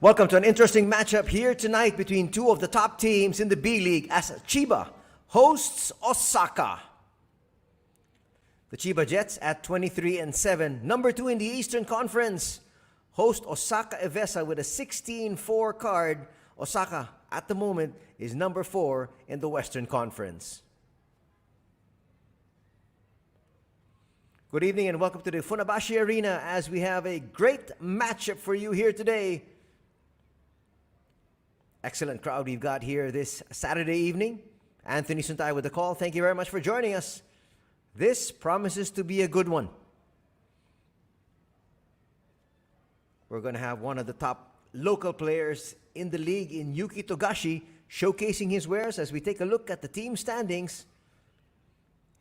Welcome to an interesting matchup here tonight between two of the top teams in the B-League as Chba hosts Osaka. The Chba Jets at 23-7, number 2 in the Eastern Conference, host Osaka Evessa with a 16-4 card. Osaka, at the moment, is number 4 in the Western Conference. Good evening and welcome to the Funabashi Arena as we have a great matchup for you here today. Excellent crowd we've got here this Saturday evening. Anthony Suntay with the call. Thank you very much for joining us. This promises to be a good one. We're going to have one of the top local players in the league in Yuki Togashi showcasing his wares as we take a look at the team standings.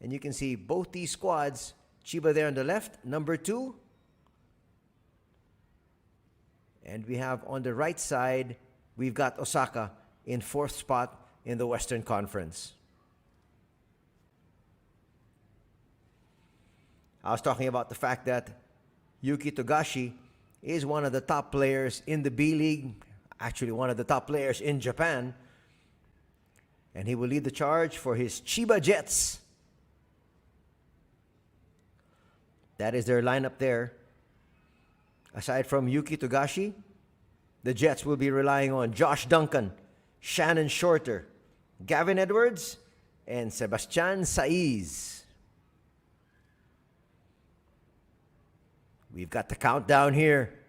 And you can see both these squads. Chba there on the left, number 2. And we have on the right side, we've got Osaka in 4th spot in the Western Conference. I was talking about the fact that Yuki Togashi is one of the top players in the B-League, actually one of the top players in Japan. And he will lead the charge for his Chba Jets. That is their lineup there. Aside from Yuki Togashi, the Jets will be relying on Josh Duncan, Shannon Shorter, Gavin Edwards, and Sebastian Saiz. We've got the countdown here.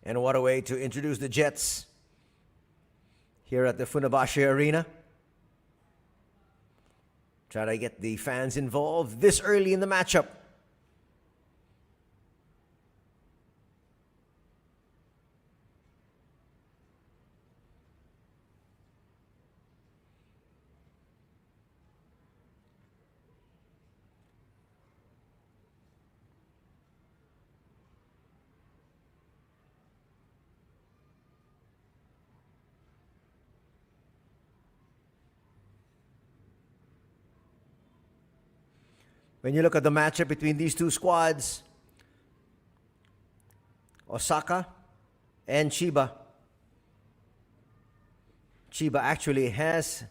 And what a way to introduce the Jets here at the Funabashi Arena. Try to get the fans involved this early in the matchup. When you look at the matchup between these two squads, Osaka and Chba. Chba actually has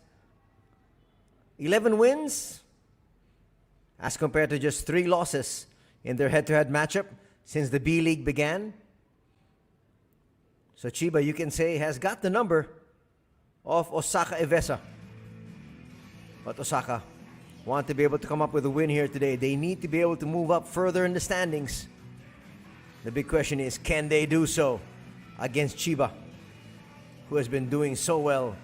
11 wins as compared to just 3 losses in their head-to-head matchup since the B-League began. So Chba, you can say, has got the number of Osaka Evessa. But Osaka want to be able to come up with a win here today. They need to be able to move up further in the standings. The big question is, can they do so against Chba, who has been doing so well?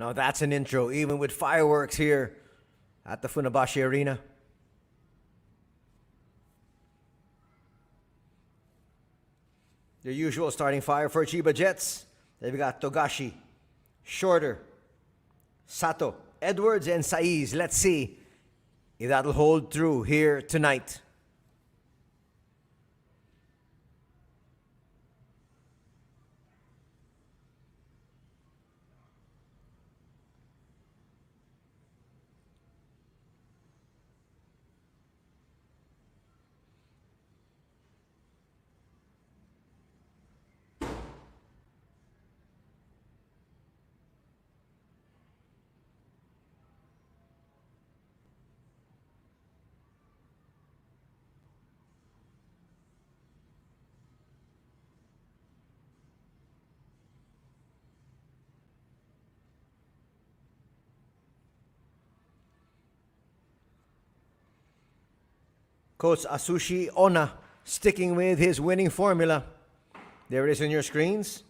Now that's an intro, even with fireworks here at the Funabashi Arena. Their usual starting five for Chba Jets. They've got Togashi, Shorter, Sato, Edwards, and Saiz. Let's see if that'll hold true here tonight. Coach Asushi Ona sticking with his winning formula. There it is on your screens.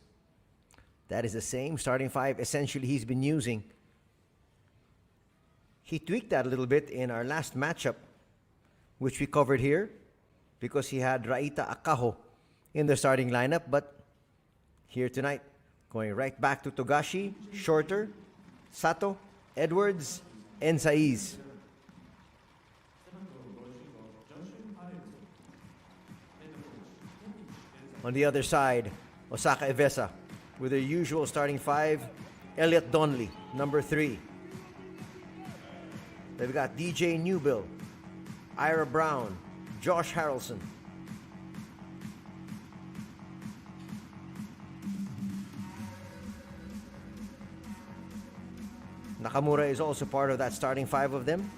That is the same starting five essentially he's been using. He tweaked that a little bit in our last matchup, which we covered here, because he had Raita Akaho in the starting lineup. But here tonight, going right back to Togashi, Shorter, Sato, Edwards, and Saiz. On the other side, Osaka Evessa with their usual starting five. Elliot Donnelly, number 3. They've got DJ Newbill, Ira Brown, Josh Harrelson. Nakamura is also part of that starting five of them.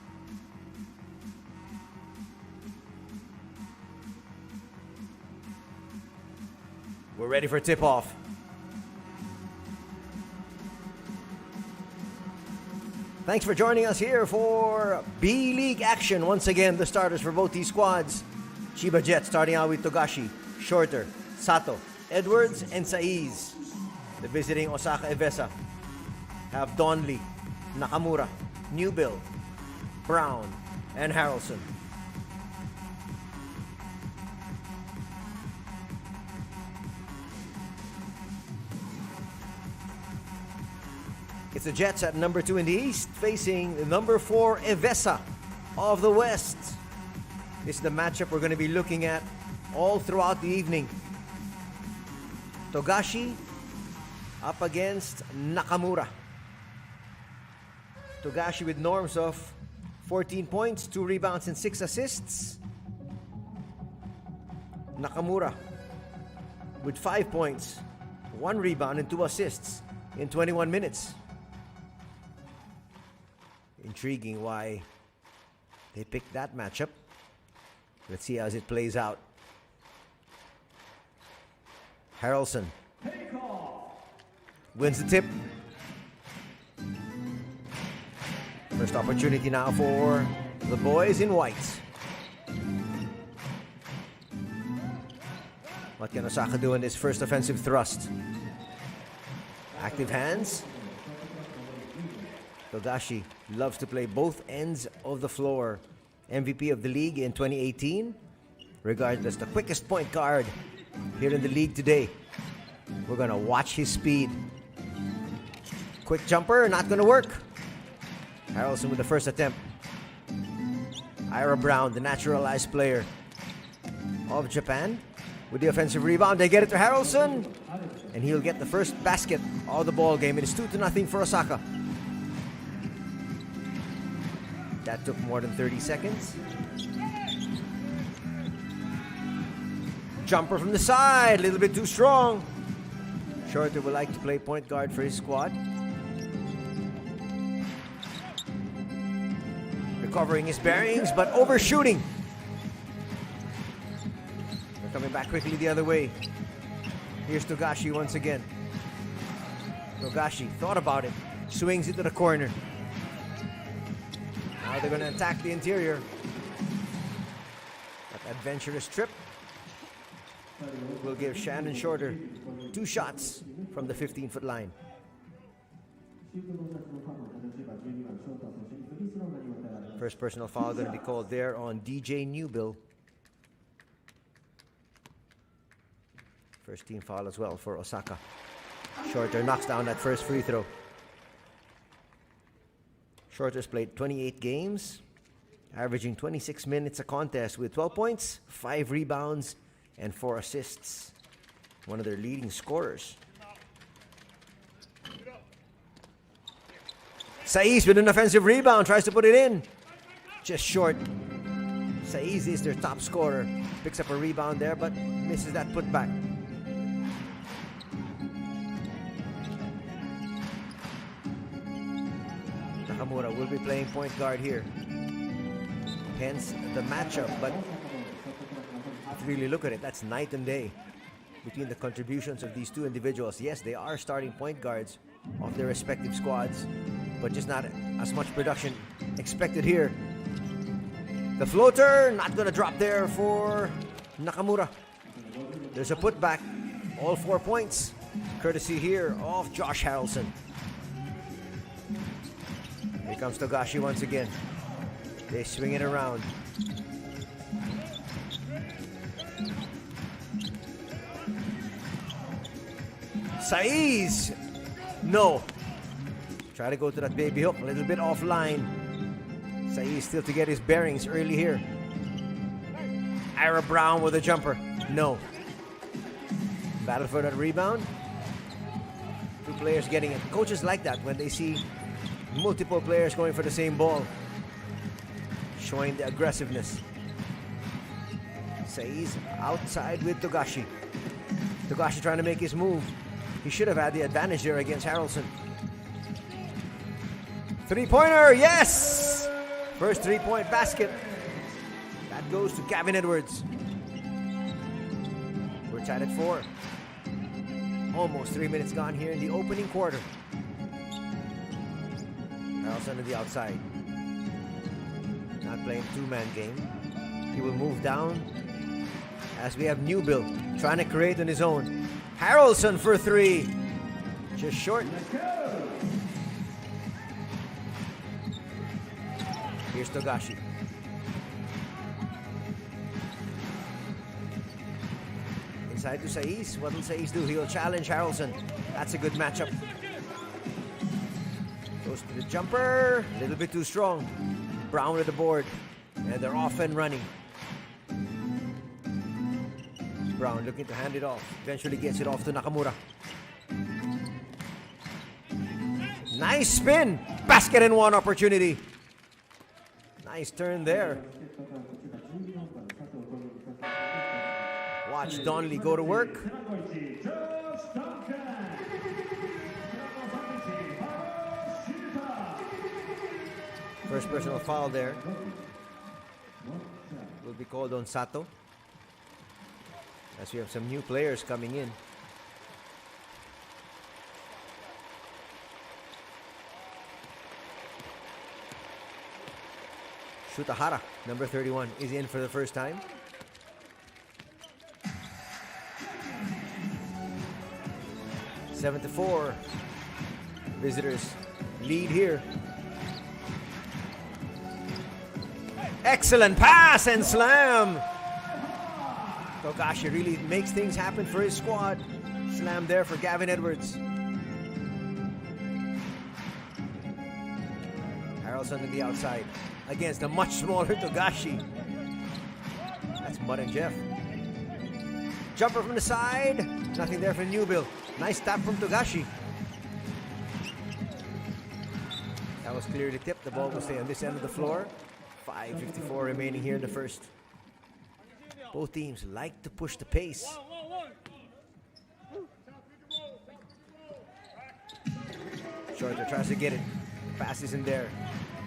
We're ready for tip-off. Thanks for joining us here for B-League action. Once again, the starters for both these squads. Chba Jets starting out with Togashi, Shorter, Sato, Edwards, and Saiz. The visiting Osaka Evessa have Donnelly, Nakamura, Newbill, Brown, and Harrelson. It's the Jets at number 2 in the East facing the number 4 Evessa of the West. This is the matchup we're going to be looking at all throughout the evening. Togashi up against Nakamura. Togashi with norms of 14 points, 2 rebounds, and 6 assists. Nakamura with 5 points, 1 rebound, and 2 assists in 21 minutes. Intriguing why they picked that matchup. Let's see how it plays out. Harrelson wins the tip. First opportunity now for the boys in white. What can Osaka do in this first offensive thrust? Active hands. Togashi loves to play both ends of the floor. MVP of the league in 2018. Regardless, the quickest point guard here in the league today. We're going to watch his speed. Quick jumper, not going to work. Harrelson with the first attempt. Ira Brown, the naturalized player of Japan, with the offensive rebound. They get it to Harrelson, and he'll get the first basket of the ball game. It is 2-0 for Osaka. That took more than 30 seconds. Jumper from the side, a little bit too strong. Shorter would like to play point guard for his squad. Recovering his bearings, but overshooting. They're coming back quickly the other way. Here's Togashi once again. Togashi thought about it. Swings it to the corner. Now they're going to attack the interior. That adventurous trip will give Shannon Shorter 2 shots from the 15-foot line. First personal foul going to be called there on DJ Newbill. First team foul as well for Osaka. Shorter knocks down that first free throw. Shorter's played 28 games, averaging 26 minutes a contest with 12 points, 5 rebounds, and 4 assists. One of their leading scorers. Saiz with an offensive rebound, tries to put it in. Just short. Saiz is their top scorer. Picks up a rebound there, but misses that putback. Nakamura will be playing point guard here. Hence the matchup, but if you really look at it, that's night and day between the contributions of these two individuals. Yes, they are starting point guards of their respective squads, but just not as much production expected here. The floater, not gonna drop there for Nakamura. There's a putback, all 4 points, courtesy here of Josh Harrelson. Here comes Togashi once again. They swing it around. Saiz! No. Try to go to that baby hook, a little bit offline. Saiz still to get his bearings early here. Ira Brown with a jumper. No. Battle for that rebound. Two players getting it. Coaches like that when they see multiple players going for the same ball. Showing the aggressiveness. Saiz outside with Togashi. Togashi trying to make his move. He should have had the advantage there against Harrelson. Three-pointer, yes! First three-point basket. That goes to Gavin Edwards. We're tied at 4. Almost 3 minutes gone here in the opening quarter. Harrelson to the outside. Not playing two-man game. He will move down as we have Newbill trying to create on his own. Harrelson for 3. Just short. Here's Togashi. Inside to Saiz. What will Saiz do? He'll challenge Harrelson. That's a good matchup. Goes to the jumper. A little bit too strong. Brown with the board. And they're off and running. Brown looking to hand it off. Eventually gets it off to Nakamura. Nice spin. Basket and one opportunity. Nice turn there. Watch Donnelly go to work. First personal foul there. Will be called on Sato. As we have some new players coming in. Shutahara, number 31, is in for the first time. Seven to 4. Visitors lead here. Excellent pass and slam. Togashi really makes things happen for his squad. Slam there for Gavin Edwards. Harrelson on the outside against a much smaller Togashi. That's Mud and Jeff. Jumper from the side. Nothing there for Newbill. Nice tap from Togashi. That was clearly tipped. The ball will stay on this end of the floor. 5:54 remaining here in the first. Both teams like to push the pace. Shorter tries to get it. Pass isn't there.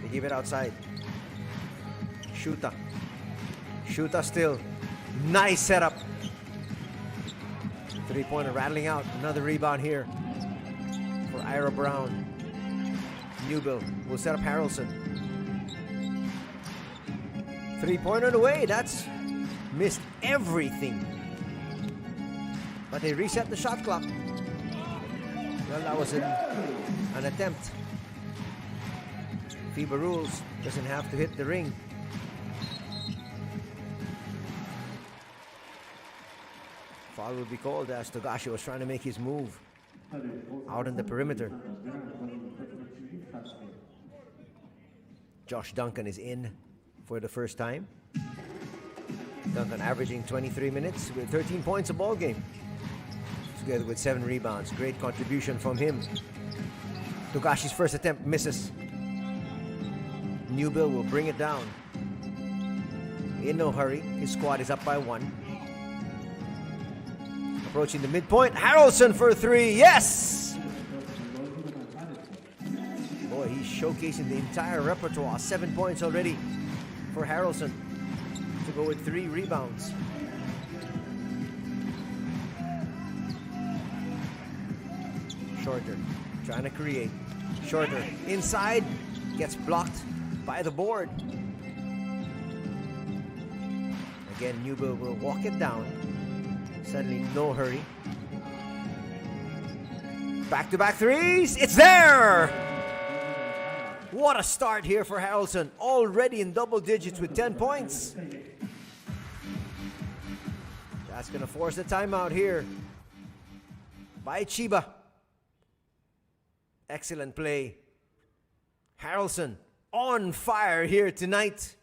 They give it outside. Shuta still. Nice setup. Three-pointer rattling out. Another rebound here for Ira Brown. Newbill will set up Harrelson. Three-pointer away. That's missed everything. But they reset the shot clock. Well, that was an attempt. FIBA rules, doesn't have to hit the ring. Foul will be called as Togashi was trying to make his move out on the perimeter. Josh Duncan is in for the first time. Duncan averaging 23 minutes with 13 points a ball game, together with 7 rebounds. Great contribution from him. Togashi's first attempt misses. Newbill will bring it down. In no hurry, his squad is up by 1. Approaching the midpoint, Harrelson for 3, yes! Boy, he's showcasing the entire repertoire. 7 points already for Harrelson to go with 3 rebounds. Shorter, trying to create. Shorter, inside, gets blocked by the board. Again, Newbill will walk it down. Suddenly, no hurry. Back-to-back threes. It's there! What a start here for Harrelson. Already in double digits with 10 points. That's going to force the timeout here by Chba. Excellent play. Harrelson on fire here tonight.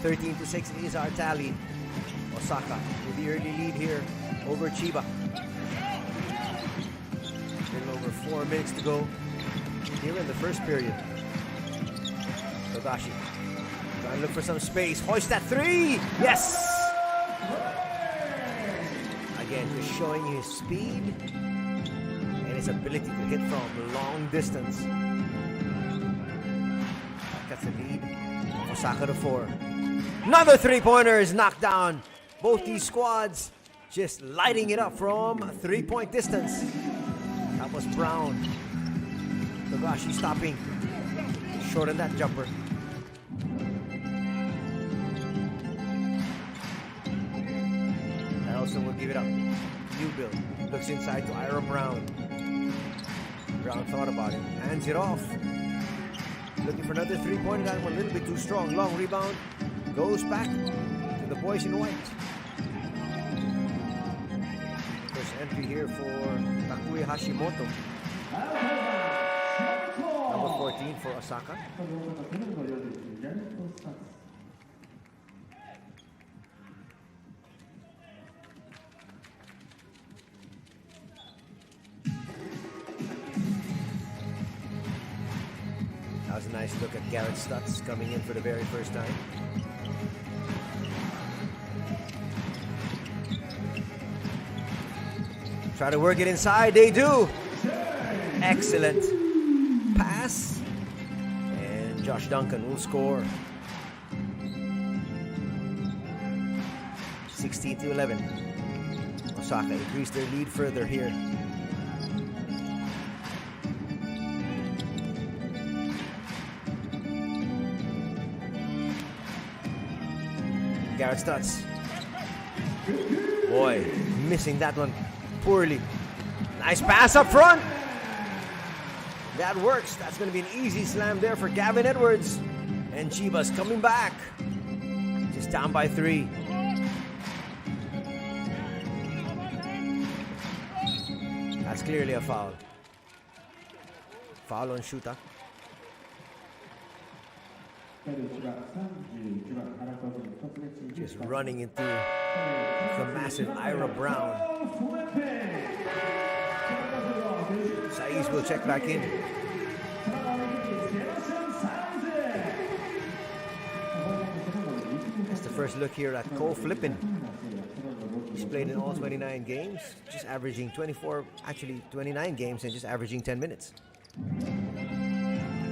Thirteen to 6 is our tally. Osaka with the early lead here over Chba. Little over 4 minutes to go here in the first period. Togashi trying to look for some space. Hoist that 3! Yes! Again, just showing his speed and his ability to hit from long distance. That's the lead. Osaka to 4. Another 3-pointer is knocked down. Both these squads just lighting it up from 3-point distance. That was Brown. Togashi stopping. Short on that jumper. Harrelson will give it up. Newbill looks inside to Ira Brown. Brown thought about it. Hands it off. Looking for another 3-pointer. That one a little bit too strong. Long rebound. Goes back to the boys in white. First entry here for Takuya Hashimoto. Number 14 for Osaka. That was a nice look at Garrett Stutz coming in for the very first time. Try to work it inside, they do. Excellent pass. And Josh Duncan will score. 16 to 11. Osaka increased their lead further here. Garrett Stutz. Boy, missing that one poorly. Nice pass up front. That works. That's going to be an easy slam there for Gavin Edwards. And Chba's coming back. Just down by 3. That's clearly a foul. Foul on Shuta. Just running into the massive Ira Brown. Sais will check back in. That's the first look here at Cole Flippin. He's played in all 29 games, just averaging 29 games and just averaging 10 minutes.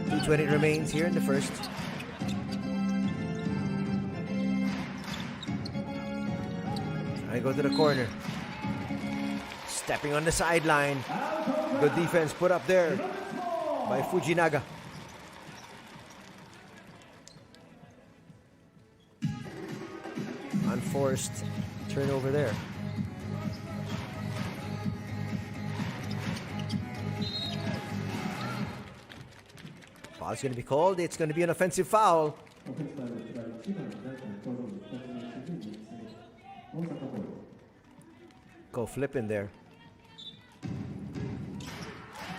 2:20 remains here in the first. I go to the corner. Stepping on the sideline. Good defense put up there by Fujinaga. Unforced turnover there. Foul's going to be called. It's going to be an offensive foul. Go flipping there.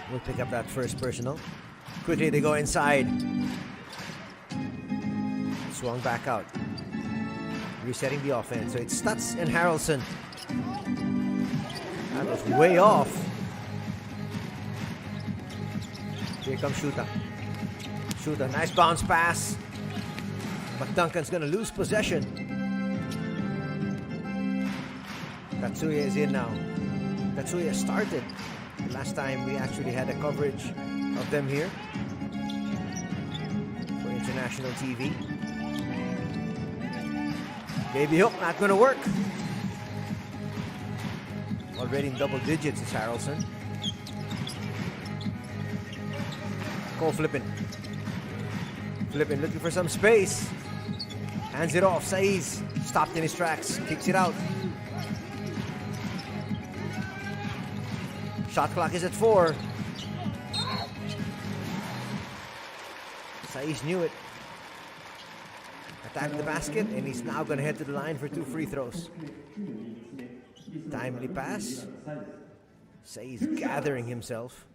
We'll pick up that first personal. Quickly they go inside. Swung back out. Resetting the offense. So it's Stutz and Harrelson. That was way off. Here comes Shuta. Shuta, nice bounce pass. But Duncan's going to lose possession. Tatsuya is in now. Tatsuya started. The last time we actually had a coverage of them here for international TV. Baby hook, not going to work. Already in double digits is Harrelson. Cole Flippin. Flippin looking for some space. Hands it off. Saiz stopped in his tracks. Kicks it out. Shot clock is at 4. Saiz knew it. Attacked the basket, and he's now going to head to the line for 2 free throws. Timely pass. Saiz gathering himself.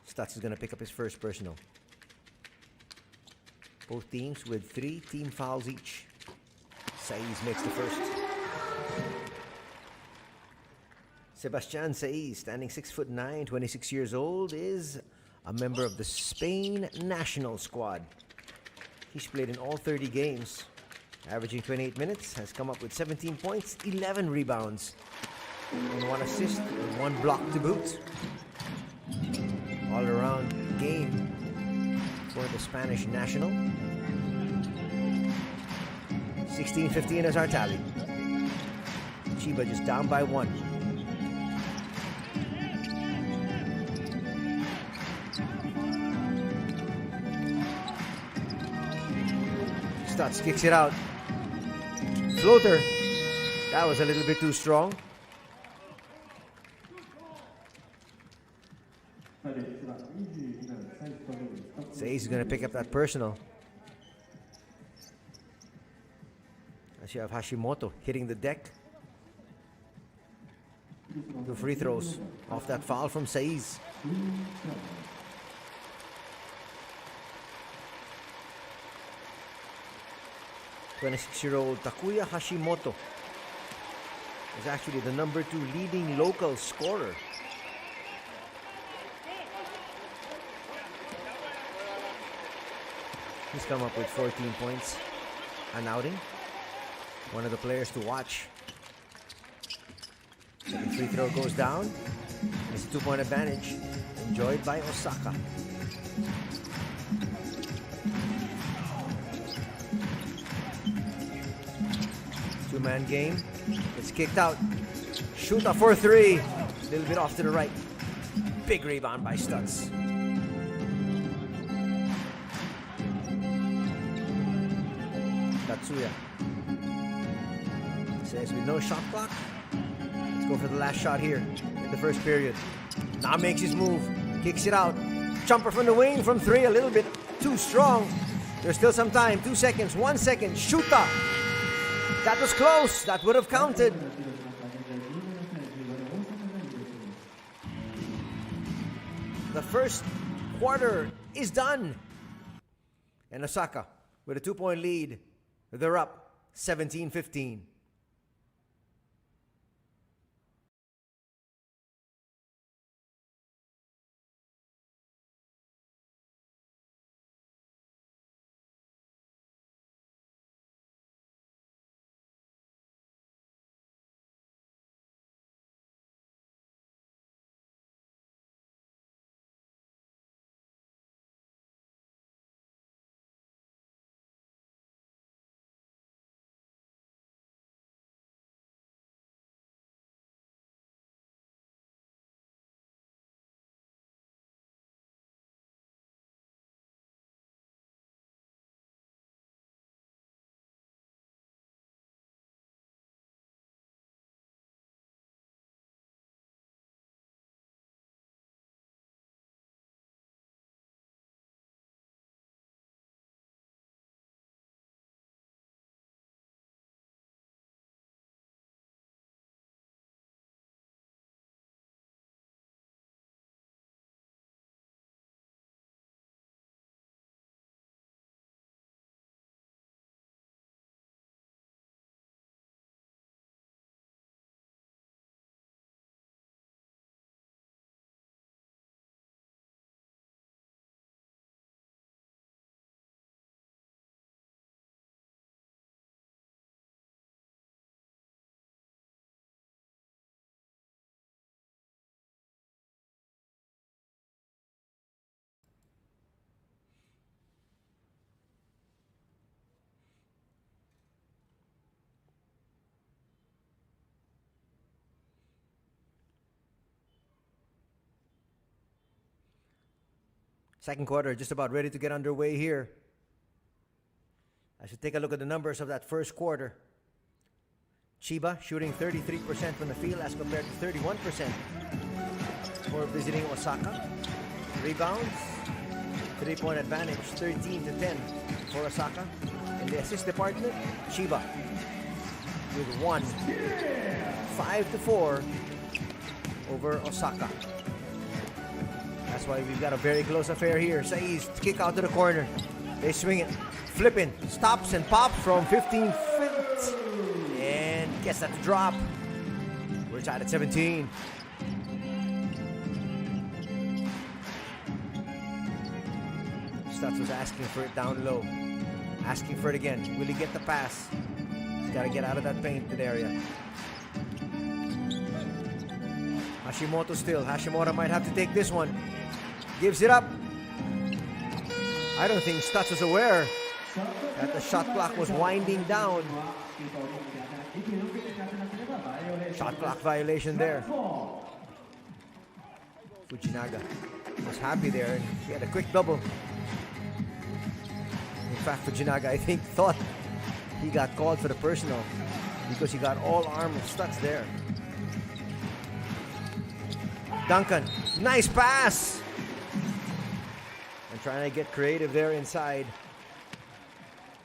Stutz is going to pick up his first personal. Both teams with 3 team fouls each. Saiz makes the first. Sebastian Saiz, standing 6'9", 26 years old, is a member of the Spain national squad. He's played in all 30 games, averaging 28 minutes, has come up with 17 points, 11 rebounds, and 1 assist, and 1 block to boot. All-around game for the Spanish national. 16-15 is our tally. Chba just down by 1. Stutz kicks it out. Floater. That was a little bit too strong. Saiz is going to pick up that personal. As you have Hashimoto hitting the deck. 2 free throws off that foul from Saiz. "26-year-old Takuya Hashimoto is actually the number 2 leading local scorer. He's come up with 14 points, an outing. One of the players to watch. Second free throw goes down. It's a 2-point advantage enjoyed by Osaka. Two-man game. It's kicked out. Shoot up for 3. A little bit off to the right. Big rebound by Stutz. Tatsuya says with no shot clock, let's go for the last shot here in the first period. Now makes his move. Kicks it out. Jumper from the wing from 3. A little bit too strong. There's still some time. 2 seconds. 1 second. Shuta. That was close. That would have counted. The first quarter is done. And Osaka, with a 2-point lead, they're up 17-15. Second quarter just about ready to get underway here. I should take a look at the numbers of that first quarter. Chba shooting 33% from the field as compared to 31% for visiting Osaka. Rebounds, 3-point advantage, 13-10 for Osaka. In the assist department, Chba with 1, 5-4 over Osaka. That's why we've got a very close affair here. Saiz kick out to the corner. They swing it, flipping, stops and pops from 15 feet, and gets that to drop. We're tied at 17. Stutz was asking for it down low. Asking for it again. Will he get the pass? He's got to get out of that painted area. Hashimoto still. Hashimura might have to take this one. Gives it up. I don't think Stutz was aware that the shot clock was winding down. Shot clock violation there. Fujinaga was happy there. He had a quick double. In fact, Fujinaga, I think, thought he got called for the personal because he got all arm of Stutz there. Duncan, nice pass! And trying to get creative there inside.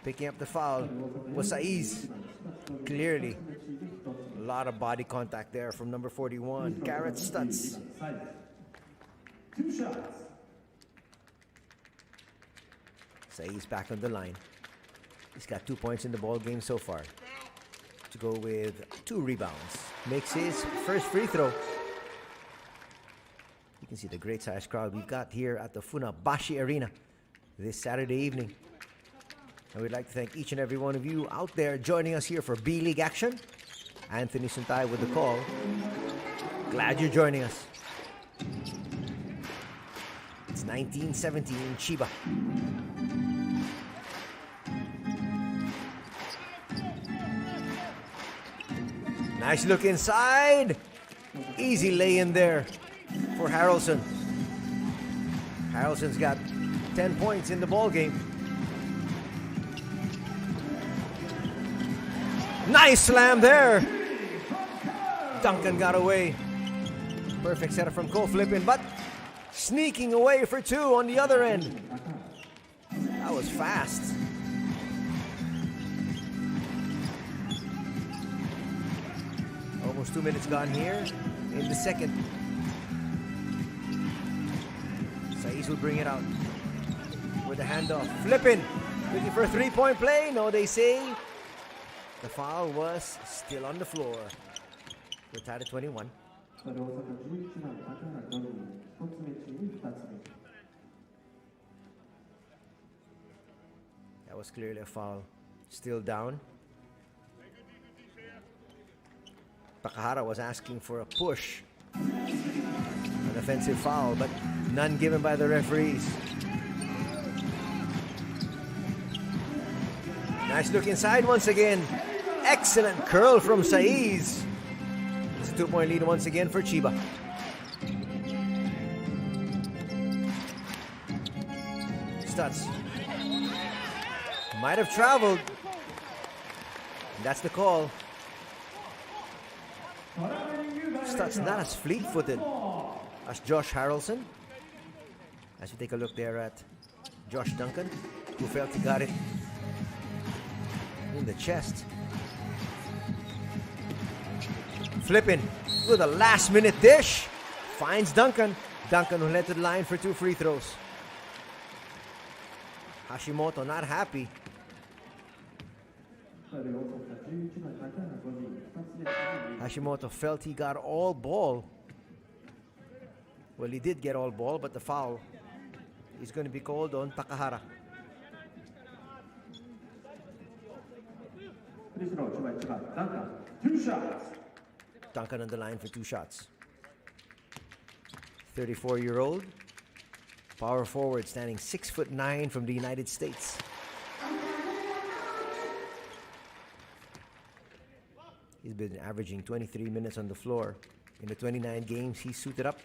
Picking up the foul was Saiz. Clearly, a lot of body contact there from number 41, Garrett Stutz. 2 shots. Saiz back on the line. He's got 2 points in the ball game so far. To go with 2 rebounds. Makes his first free throw. You can see the great size crowd we've got here at the Funabashi Arena this Saturday evening. And we'd like to thank each and every one of you out there joining us here for B-League action. Anthony Suntay with the call. Glad you're joining us. It's 1917 Chba. Nice look inside. Easy lay in there for Harrelson. Harrelson's got 10 points in the ball game. Nice slam there. Duncan got away. Perfect setup from Cole flipping, but sneaking away for 2 on the other end. That was fast. Almost 2 minutes gone here in the second. Saiz will bring it out with a handoff. Flipping. Looking for a 3-point play. No, they say the foul was still on the floor. We're tied at 21. That was clearly a foul. Still down. Takahara was asking for a push. An offensive foul, but none given by the referees. Nice look inside once again. Excellent curl from Saiz. It's a 2-point lead once again for Chba. Stutz might have traveled. And that's the call. Stutz not as fleet-footed as Josh Harrelson. As we take a look there at Josh Duncan, who felt he got it in the chest. Flipping with a last-minute dish. Finds Duncan. Duncan who led to the line for 2 free throws. Hashimoto not happy. Hashimoto felt he got all ball. Well, he did get all ball, but the foul is going to be called on Takahara. Duncan on the line for 2 shots. 34-year-old power forward standing 6'9" from the United States. He's been averaging 23 minutes on the floor in the 29 games he's suited up.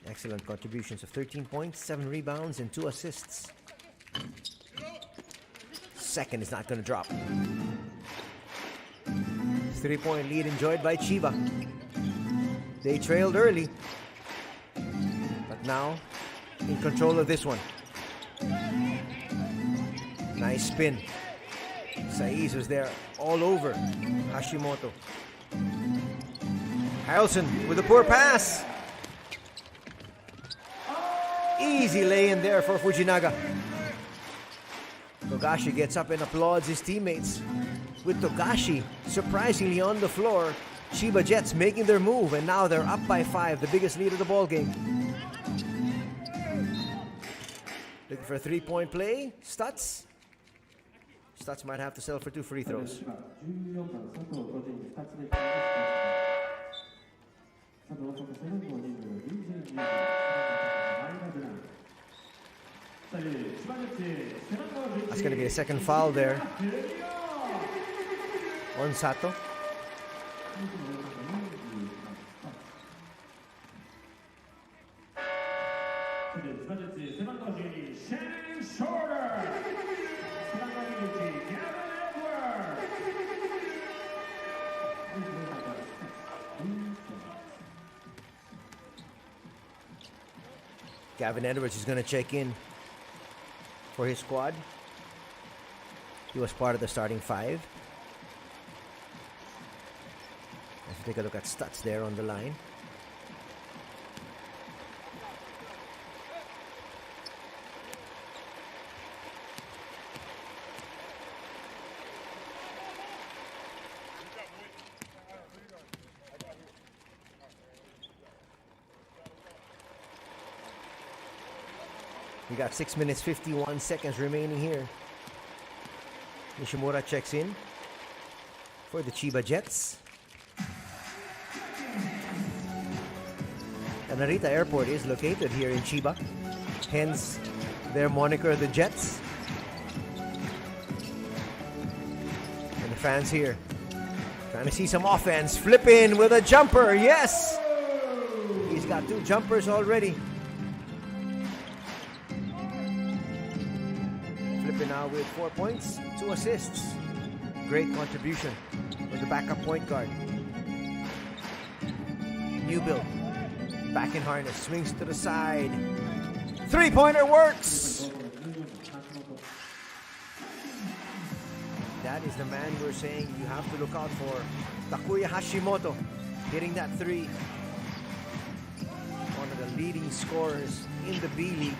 Excellent contributions of 13 points, 7 rebounds, and 2 assists. Second is not going to drop. 3-point lead enjoyed by Chba. They trailed early, but now in control of this one. Nice spin. Saiz was there all over Hashimoto. Harrelson with a poor pass. Easy lay in there for Fujinaga. Togashi gets up and applauds his teammates. With Togashi surprisingly on the floor, Chba Jets making their move, and now they're up by 5, the biggest lead of the ball game. Looking for a 3-point play. Stutz. Stutz might have to settle for 2 free throws. That's going to be a second foul there on Sato. Gavin Edwards is going to check in for his squad. He was part of the starting 5. Let's take a look at Stutz there on the line. We got 6 minutes 51 seconds remaining here. Nishimura checks in for the Chba Jets. And Narita Airport is located here in Chba, hence their moniker, the Jets. And the fans here trying to see some offense. Flip in with a jumper. Yes! He's got 2 jumpers already. Flipping now with 4 points, 2 assists. Great contribution with the backup point guard. New build. Back in harness, swings to the side. 3-pointer works! That is the man we're saying you have to look out for. Takuya Hashimoto hitting that 3. One of the leading scorers in the B.LEAGUE.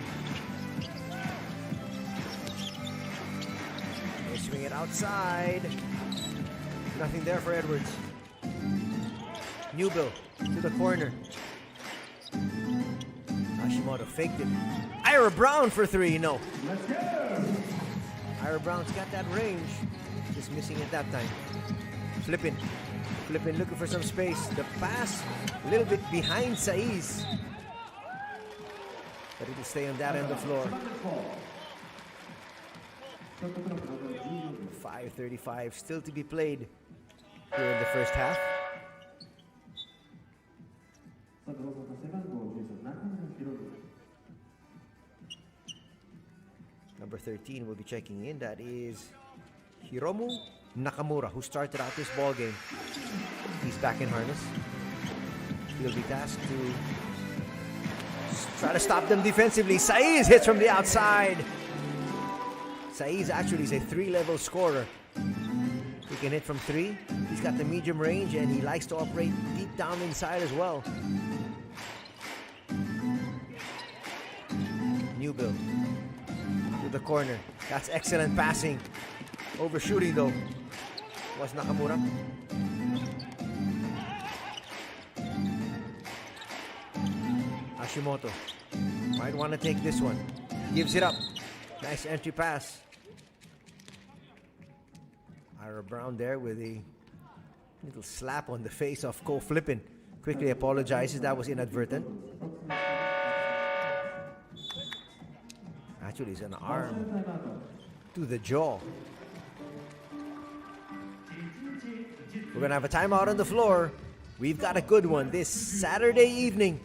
They swing it outside. Nothing there for Edwards. Newbill to the corner. Hashimoto faked it. Ira Brown for 3. No. Let's go. Ira Brown's got that range. Just missing it that time. Flipping. Flipping, looking for some space. The pass a little bit behind Saiz. But it'll stay on that end of the floor. 5:35 still to be played here in the first half. Number 13 will be checking in. That is Hiromu Nakamura, who started out this ball game. He's back in harness. He'll be tasked to try to stop them defensively. Saiz hits from the outside. Saiz actually is a 3-level scorer. He can hit from 3. He's got the medium range and he likes to operate deep down inside as well. Newbill to the corner. That's excellent passing. Overshooting though was Nakamura. Hashimoto might want to take this one. Gives it up. Nice entry pass. Ira Brown there with a little slap on the face of Ko Flippin. Quickly apologizes. That was inadvertent. Actually, it's an arm to the jaw. We're going to have a timeout on the floor. We've got a good one this Saturday evening.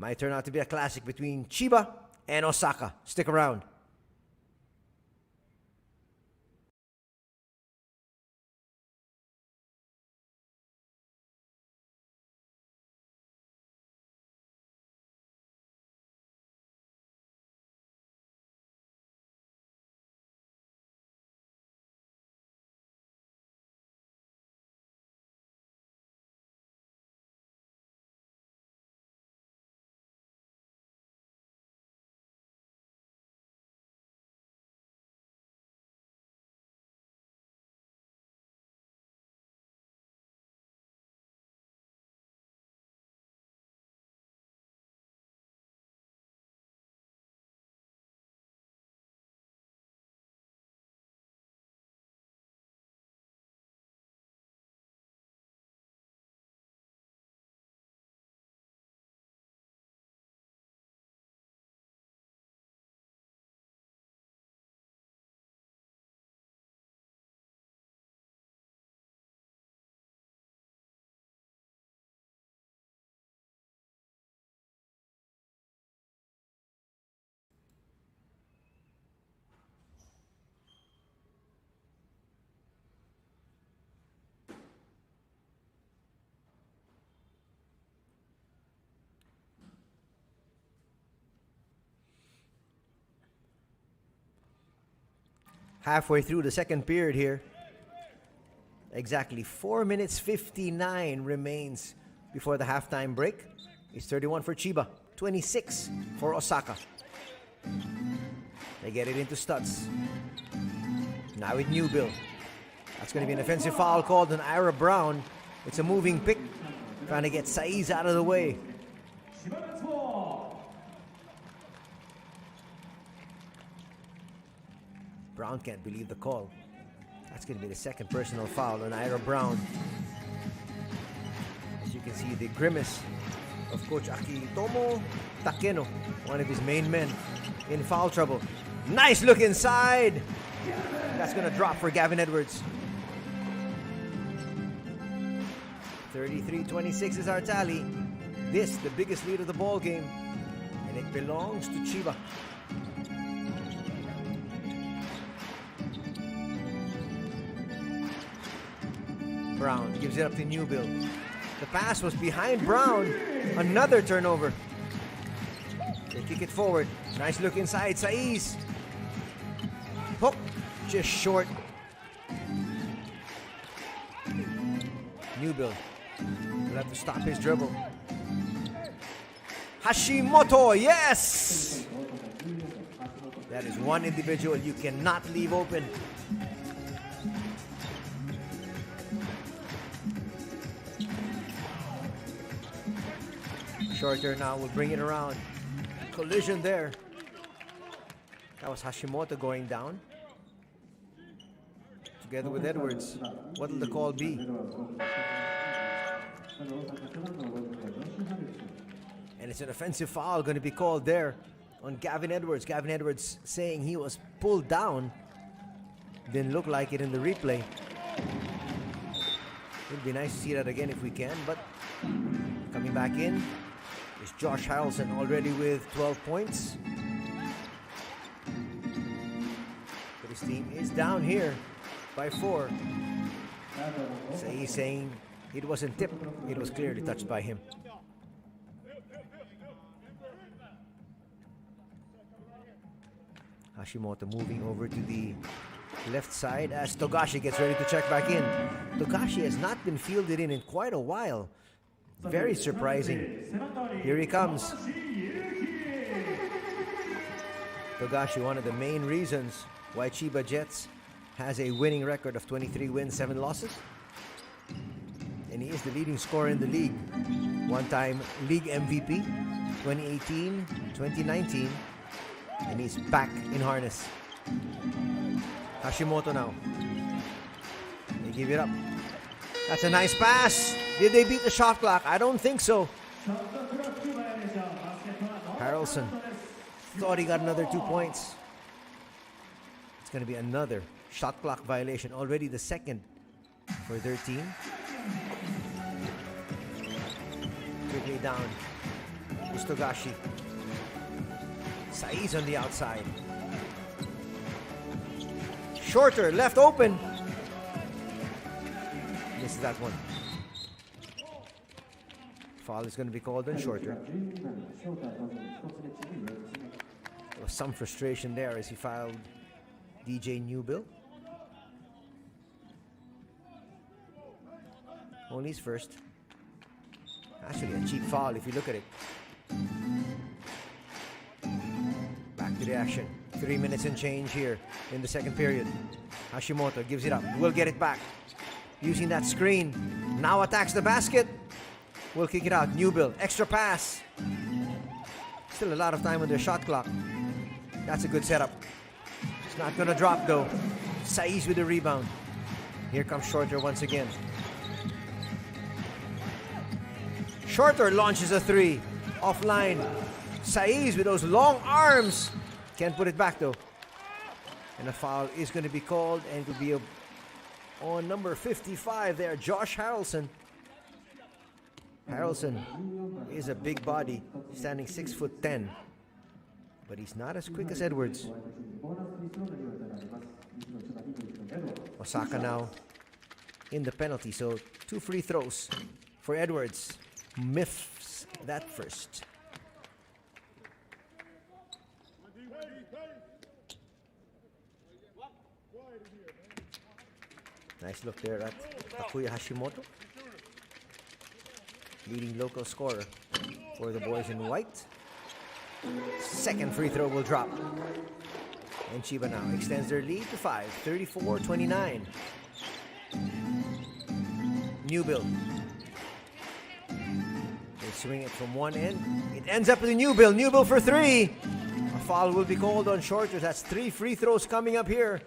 Might turn out to be a classic between Chba and Osaka. Stick around. Halfway through the second period here. Exactly 4 minutes 59 remains before the halftime break. It's 31 for Chba, 26 for Osaka. They get it into Stutz. Now with Newbill. That's going to be an offensive foul called on Ira Brown. It's a moving pick. Trying to get Saiz out of the way. Brown can't believe the call. That's going to be the second personal foul on Ira Brown. As you can see, the grimace of Coach Akitomo Takeno, one of his main men, in foul trouble. Nice look inside. That's going to drop for Gavin Edwards. 33-26 is our tally. This, the biggest lead of the ball game, and it belongs to Chba. Brown gives it up to Newbill. The pass was behind Brown. Another turnover. They kick it forward. Nice look inside. Saiz. Hook. Just short. Newbill will have to stop his dribble. Hashimoto. Yes! That is one individual you cannot leave open. Shorter now will bring it around. Collision there. That was Hashimoto going down. Together with Edwards. What will the call be? And it's an offensive foul going to be called there on Gavin Edwards. Gavin Edwards saying he was pulled down. Didn't look like it in the replay. It'd be nice to see that again if we can, but coming back in is Josh Harrelson, already with 12 points. But his team is down here by 4. So he's saying it wasn't tipped, it was clearly touched by him. Hashimoto moving over to the left side as Togashi gets ready to check back in. Togashi has not been fielded in quite a while. Very surprising. Here he comes. Togashi, one of the main reasons why Chba Jets has a winning record of 23 wins, 7 losses. And he is the leading scorer in the league. One-time league MVP, 2018, 2019. And he's back in harness. Hashimoto now. They give it up. That's a nice pass. Did they beat the shot clock? I don't think so. Harrelson thought he got another 2 points. It's going to be another shot clock violation. Already the second for their team. Quickly down. It's Togashi. Saiz on the outside. Shorter, left open. Misses that one. Foul is going to be called on Shorter. There was some frustration there as he fouled DJ Newbill. Only his first. Actually, a cheap foul if you look at it. Back to the action. 3 minutes and change here in the second period. Hashimoto gives it up. Will get it back. Using that screen. Now attacks the basket. Will kick it out. Newbill. Extra pass. Still a lot of time on their shot clock. That's a good setup. It's not going to drop though. Saiz with the rebound. Here comes Shorter once again. Shorter launches a three. Offline. Saiz with those long arms. Can't put it back though. And a foul is going to be called, and it will be on number 55 there, Josh Harrelson. Harrelson is a big body, standing 6'10", but he's not as quick as Edwards. Osaka now in the penalty, so 2 free throws for Edwards. Miffs that first. Nice look there at Takuya Hashimoto, leading local scorer for the boys in white. Second free throw will drop. And Chba now extends their lead to 5, 34-29. Newbill. They swing it from one end. It ends up with Newbill. Newbill for 3. A foul will be called on Shorter. That's 3 free throws coming up here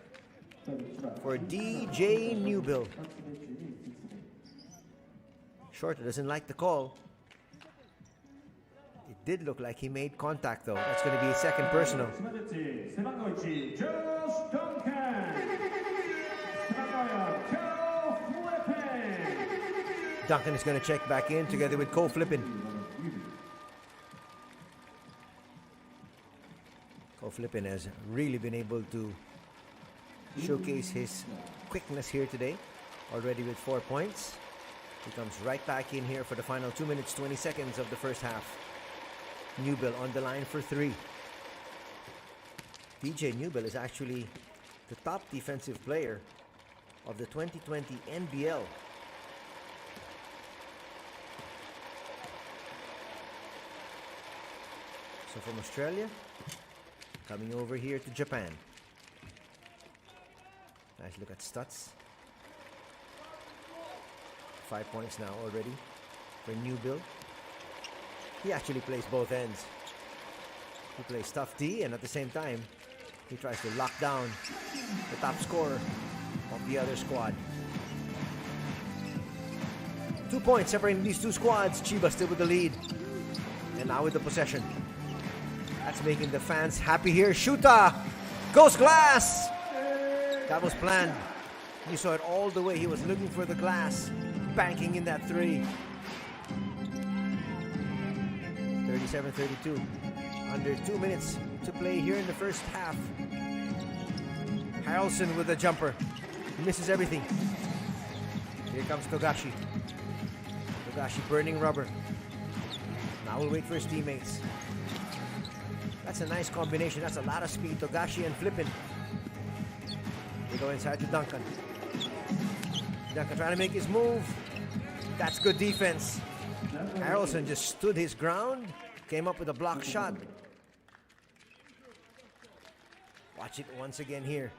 for DJ Newbill. Shorter doesn't like the call. It did look like he made contact though. That's going to be a second personal. Duncan is going to check back in together with Cole Flippin. Cole Flippin has really been able to showcase his quickness here today. Already with 4 points. He comes right back in here for the final 2 minutes, 20 seconds of the first half. Newbill on the line for 3. DJ Newbill is actually the top defensive player of the 2020 NBL. So from Australia, coming over here to Japan. Nice look at Stutz. 5 points now already for Newbill. He actually plays both ends. He plays tough D, and at the same time, he tries to lock down the top scorer of the other squad. 2 points separating these two squads. Chba still with the lead. And now with the possession. That's making the fans happy here. Shuta goes glass. That was planned. You saw it all the way. He was looking for the glass, banking in that 3. 37-32. Under 2 minutes to play here in the first half. Harrelson with the jumper. Misses everything. Here comes Togashi. Togashi burning rubber. Now we'll wait for his teammates. That's a nice combination. That's a lot of speed. Togashi and Flippin. They go inside to Duncan. Duncan trying to make his move. That's good defense. Harrelson just stood his ground. Came up with a block shot. Watch it once again here.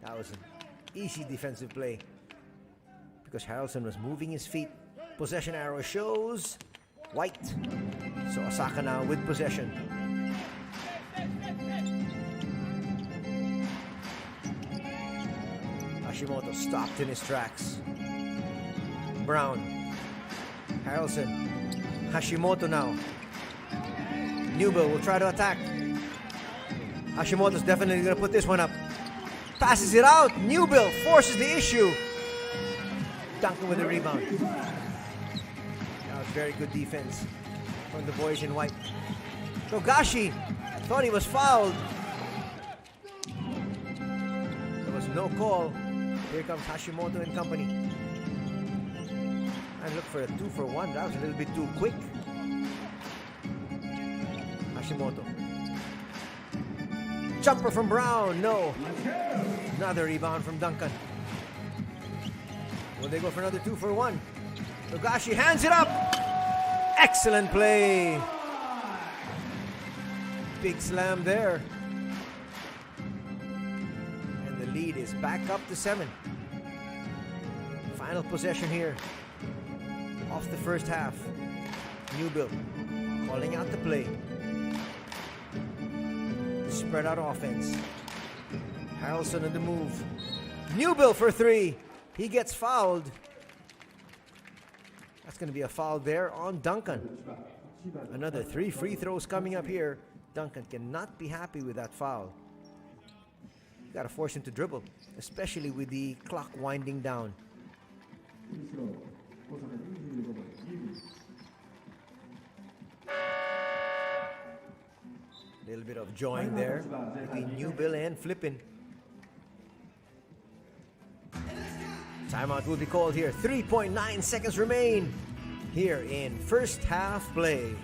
That was an easy defensive play because Harrelson was moving his feet. Possession arrow shows white. So Osaka now with possession. Hashimoto stopped in his tracks. Brown. Harrelson. Hashimoto now. Newbill will try to attack. Hashimoto's definitely going to put this one up. Passes it out. Newbill forces the issue. Duncan with the rebound. Very good defense from the boys in white. Togashi thought he was fouled. There was no call. Here comes Hashimoto and company. I look for a 2-for-1. That was a little bit too quick. Hashimoto. Jumper from Brown. No. Another rebound from Duncan. Will they go for another 2-for-1? Togashi hands it up. Excellent play. Big slam there. And the lead is back up to 7. Final possession here. Off the first half. Newbill calling out the play. Spread out offense. Harrelson on the move. Newbill for 3. He gets fouled. That's going to be a foul there on Duncan. Another 3 free throws coming up here. Duncan cannot be happy with that foul. You got to force him to dribble, especially with the clock winding down. Little bit of join there between Newbill and Flippin. Timeout will be called here. 3.9 seconds remain here in first half play.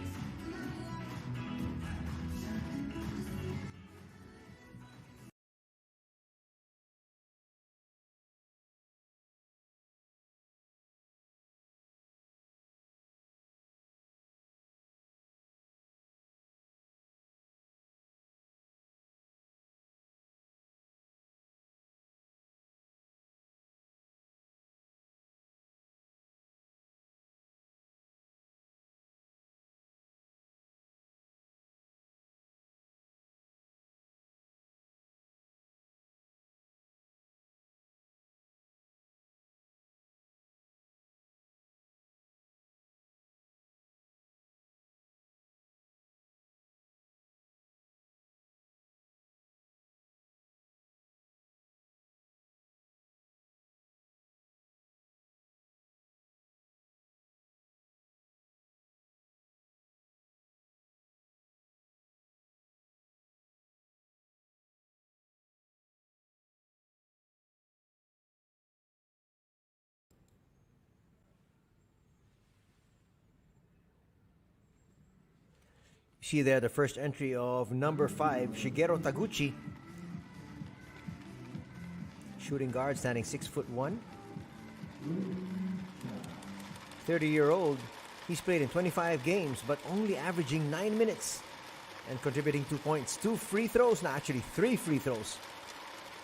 See there the first entry of number 5, Shigeru Taguchi. Shooting guard, standing 6'1". 30-year-old. He's played in 25 games, but only averaging 9 minutes and contributing 2 points. 2 free throws, no, actually 3 free throws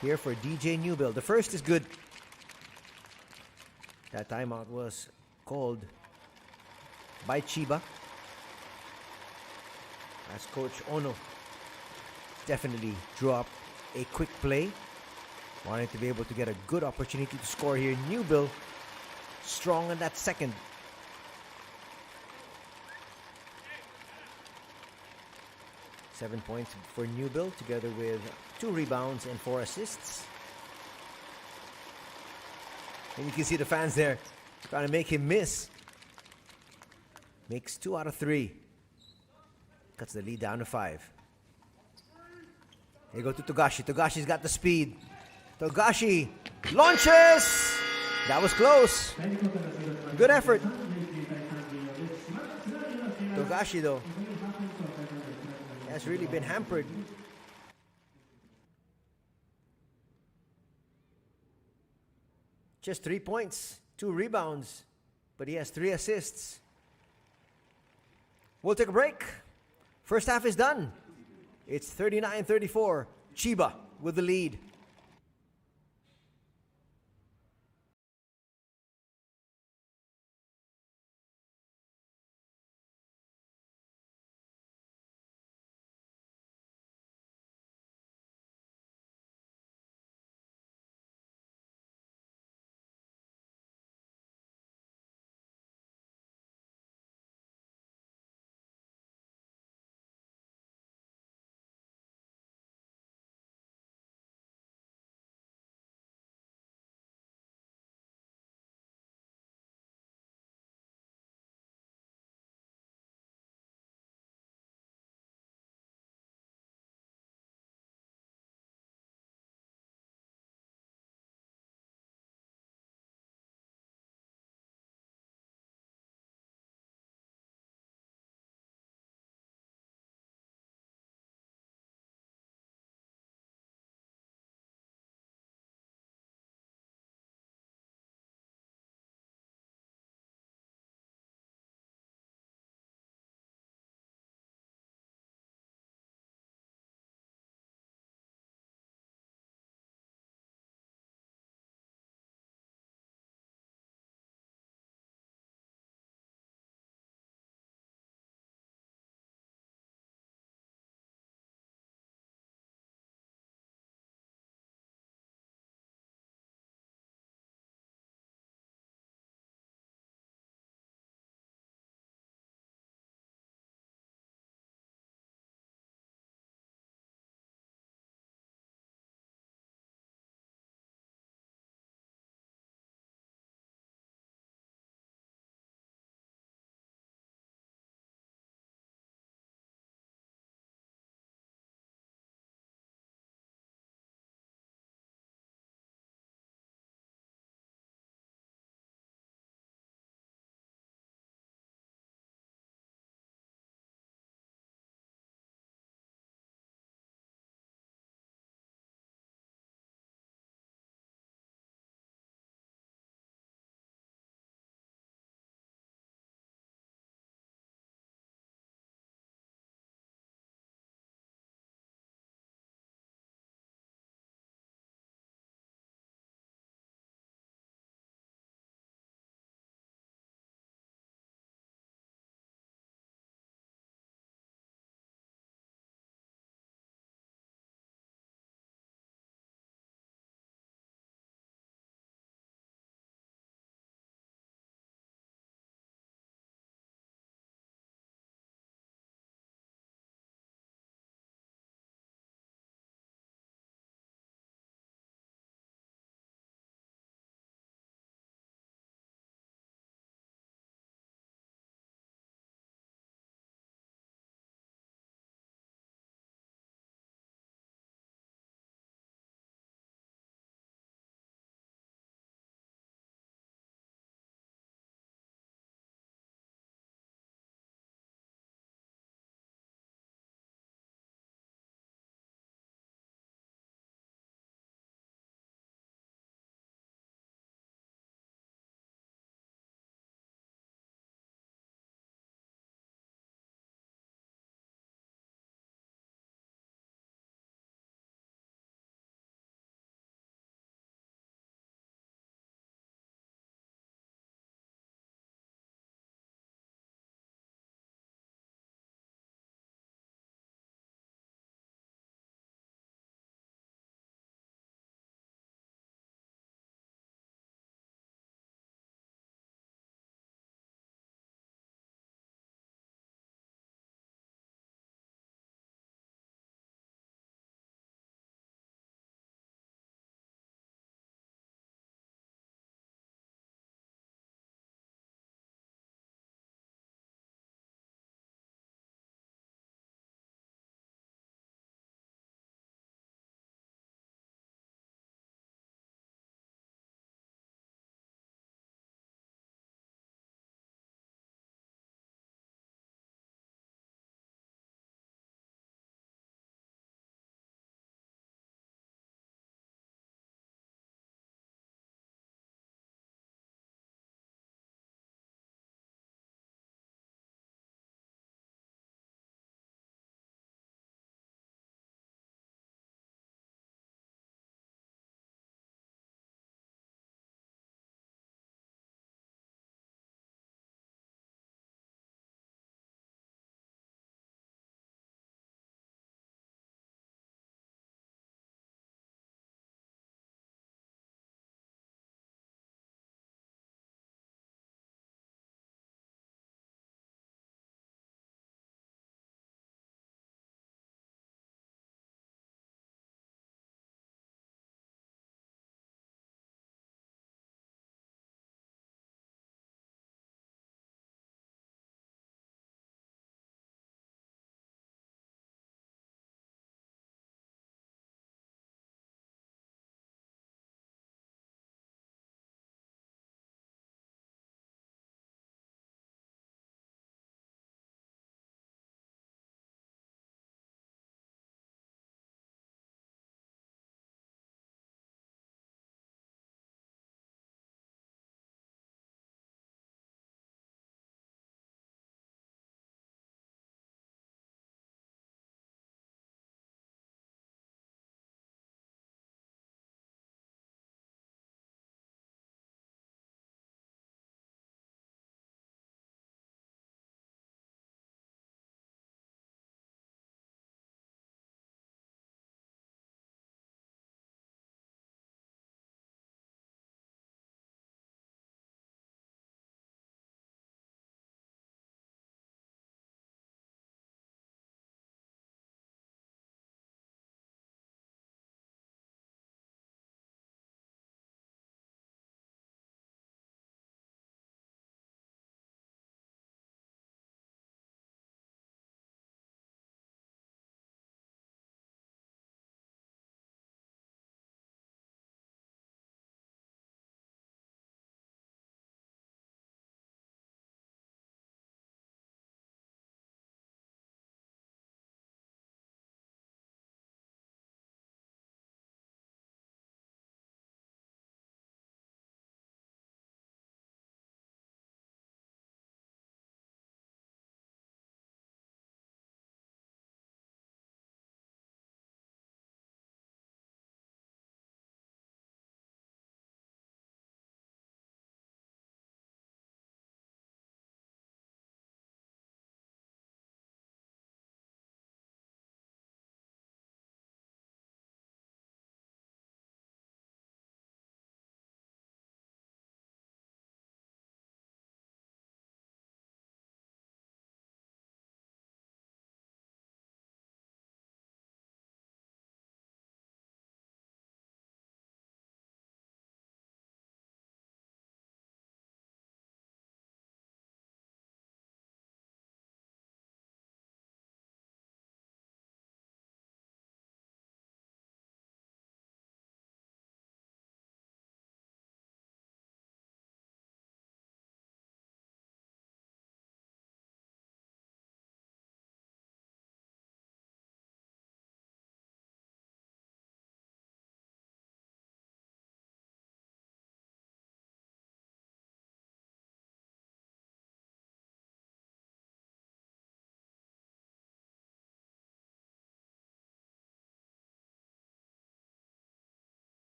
here for DJ Newbill. The first is good. That timeout was called by Chba, as Coach Ono definitely drew up a quick play. Wanted to be able to get a good opportunity to score here. Newbill strong in that second. Seven points for Newbill, together with 2 rebounds and 4 assists. And you can see the fans there trying to make him miss. Makes 2 out of 3. Cuts the lead down to 5. Here go to Togashi. Togashi's got the speed. Togashi launches! That was close. Good effort. Togashi, though, has really been hampered. Just 3 points, 2 rebounds, but he has 3 assists. We'll take a break. First half is done. It's 39-34. Chba with the lead.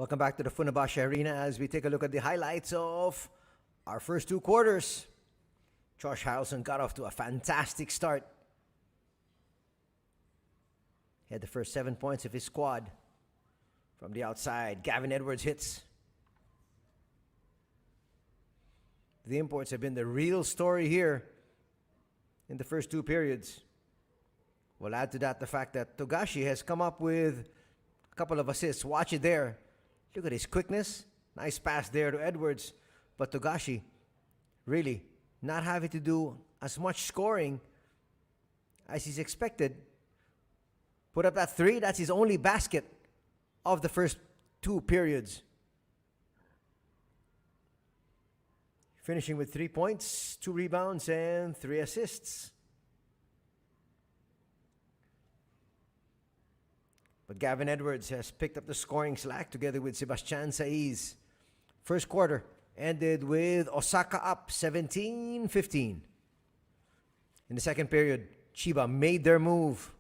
Welcome back to the Funabashi Arena as we take a look at the highlights of our first two quarters. Josh Harrelson got off to a fantastic start. He had the first 7 points of his squad. From the outside, Gavin Edwards hits. The imports have been the real story here in the first two periods. We'll add to that the fact that Togashi has come up with a couple of assists. Watch it there. Look at his quickness. Nice pass there to Edwards. But Togashi really not having to do as much scoring as he's expected. Put up that three. That's his only basket of the first two periods. Finishing with 3 points, 2 rebounds, and 3 assists. But Gavin Edwards has picked up the scoring slack together with Sebastian Saiz. First quarter ended with Osaka up 17-15. In the second period, Chba made their move.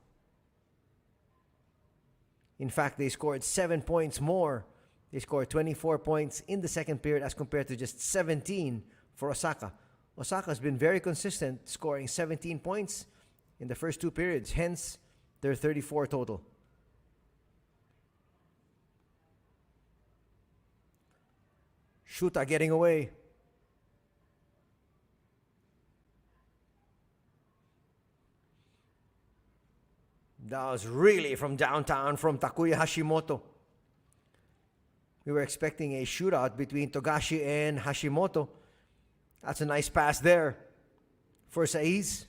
In fact, they scored 7 points more. They scored 24 points in the second period as compared to just 17 for Osaka. Osaka has been very consistent, scoring 17 points in the first two periods, hence their 34 total. Shuta getting away. That was really from downtown from Takuya Hashimoto. We were expecting a shootout between Togashi and Hashimoto. That's a nice pass there for Saiz.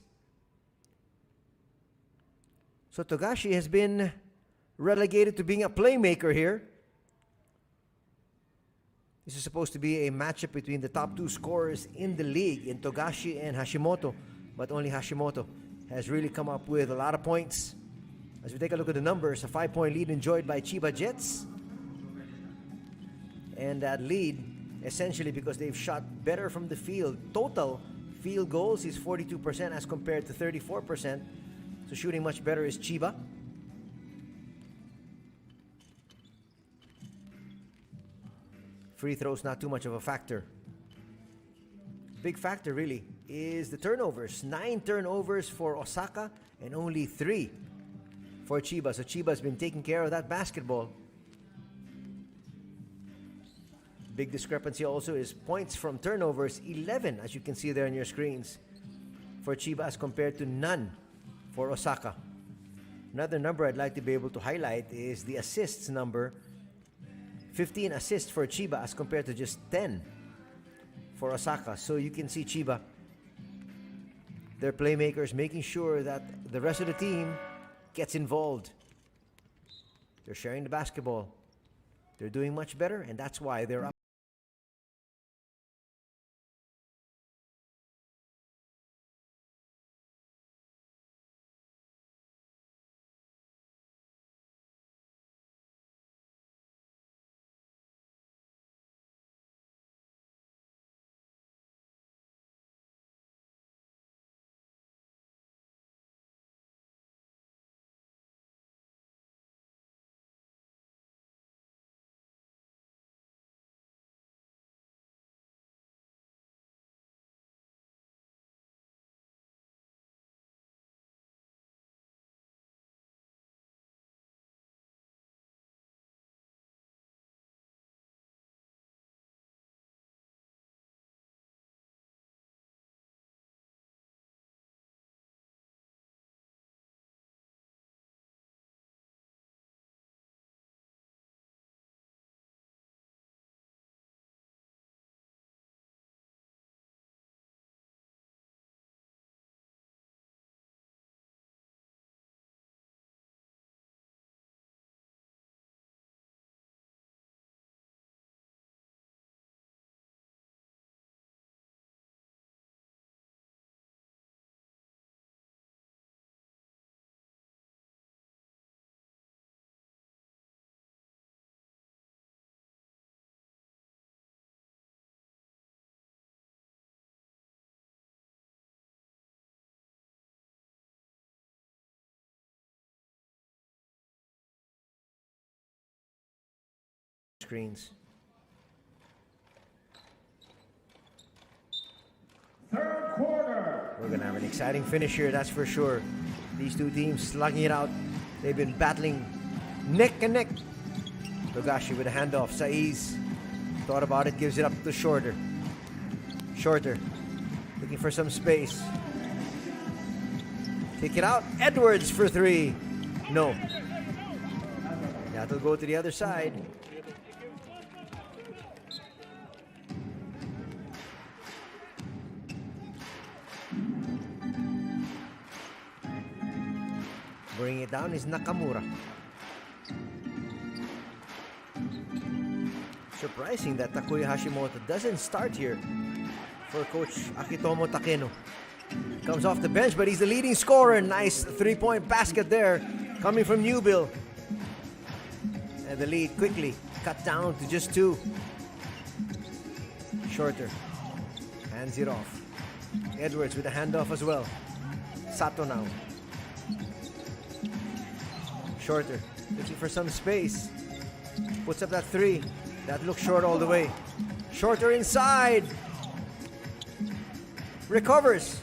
So Togashi has been relegated to being a playmaker here. This is supposed to be a matchup between the top two scorers in the league, in Togashi and Hashimoto. But only Hashimoto has really come up with a lot of points. As we take a look at the numbers, a 5-point lead enjoyed by Chba Jets. And that lead, essentially because they've shot better from the field. Total field goals is 42% as compared to 34%. So shooting much better is Chba. Free throws not too much of a factor. Big factor really is the turnovers. 9 turnovers for Osaka and only 3 for Chba. So Chiba's been taking care of that basketball. Big discrepancy also is points from turnovers, 11 as you can see there on your screens for Chba as compared to none for Osaka. Another number I'd like to be able to highlight is the assists number. 15 assists for Chba as compared to just 10 for Osaka. So you can see Chba, their playmakers, making sure that the rest of the team gets involved. They're sharing the basketball. They're doing much better, and that's why they're up. screens. Third quarter. We're gonna have an exciting finish here, that's for sure. These two teams slugging it out. They've been battling neck and neck. Togashi with a handoff. Saiz thought about it, gives it up to Shorter. Shorter looking for some space. Kick it out. Edwards for three. No. That'll go to the other side. Bringing it down is Nakamura. Surprising that Takuya Hashimoto doesn't start here for Coach Akitomo Takeno. Comes off the bench, but he's the leading scorer. Nice three-point basket there coming from Newbill. And the lead quickly cut down to just two. Shorter hands it off. Edwards with a handoff as well. Sato now. Shorter looking for some space. Puts up that three. That looks short all the way. Shorter inside. Recovers.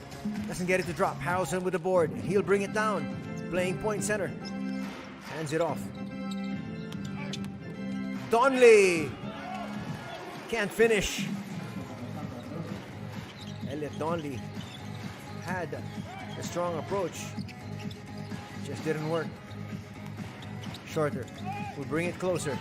Doesn't get it to drop. Harrelson with the board. He'll bring it down. Playing point center. Hands it off. Donley. Can't finish. Elliot Donley had a strong approach. Just didn't work. Shorter will bring it closer.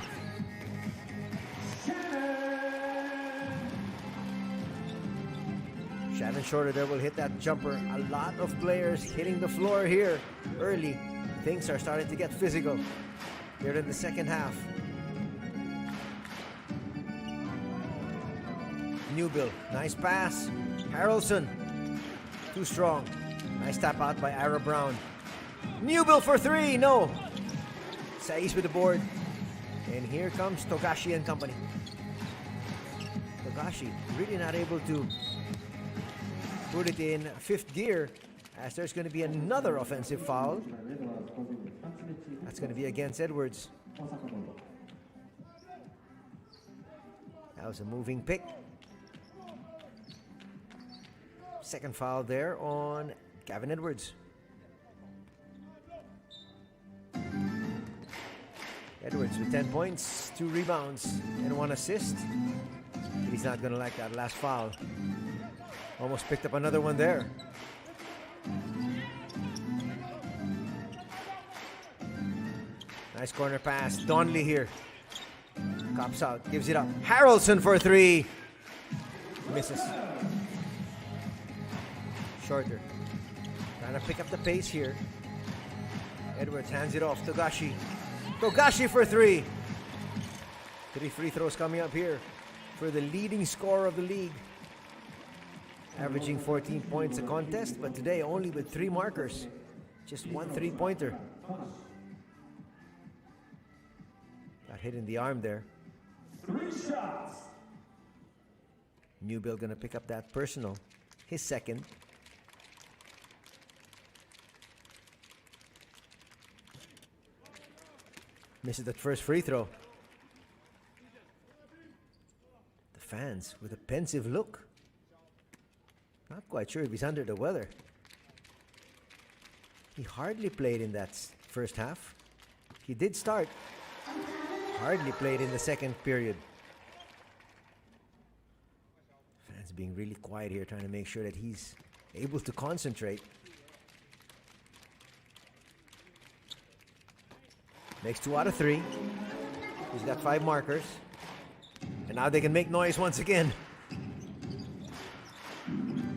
Shannon Shorter there will hit that jumper. A lot of players hitting the floor here early. Things are starting to get physical here in the second half. Newbill, nice pass. Harrelson, too strong. Nice tap out by Ira Brown. Newbill for three, no. Saiz with the board. And here comes Togashi and company. Togashi really not able to put it in fifth gear, as there's going to be another offensive foul. That's going to be against Edwards. That was a moving pick. Second foul there on Gavin Edwards. Edwards with 10 points, 2 rebounds, and 1 assist. But he's not going to like that last foul. Almost picked up another one there. Nice corner pass. Donley here. Cops out. Gives it up. Harrelson for three. Misses. Shorter. Trying to pick up the pace here. Edwards hands it off. Togashi. Togashi for three. 3 free throws coming up here for the leading scorer of the league. Averaging 14 points a contest, but today only with 3 markers. Just 1 3-pointer. Got hit in the arm there. 3 shots. Newbill gonna pick up that personal. His second. Misses that first free throw. The fans with a pensive look. Not quite sure if he's under the weather. He hardly played in that first half. He did start. Hardly played in the second period. Fans being really quiet here, trying to make sure that he's able to concentrate. Makes 2 out of 3. He's got 5 markers. And now they can make noise once again.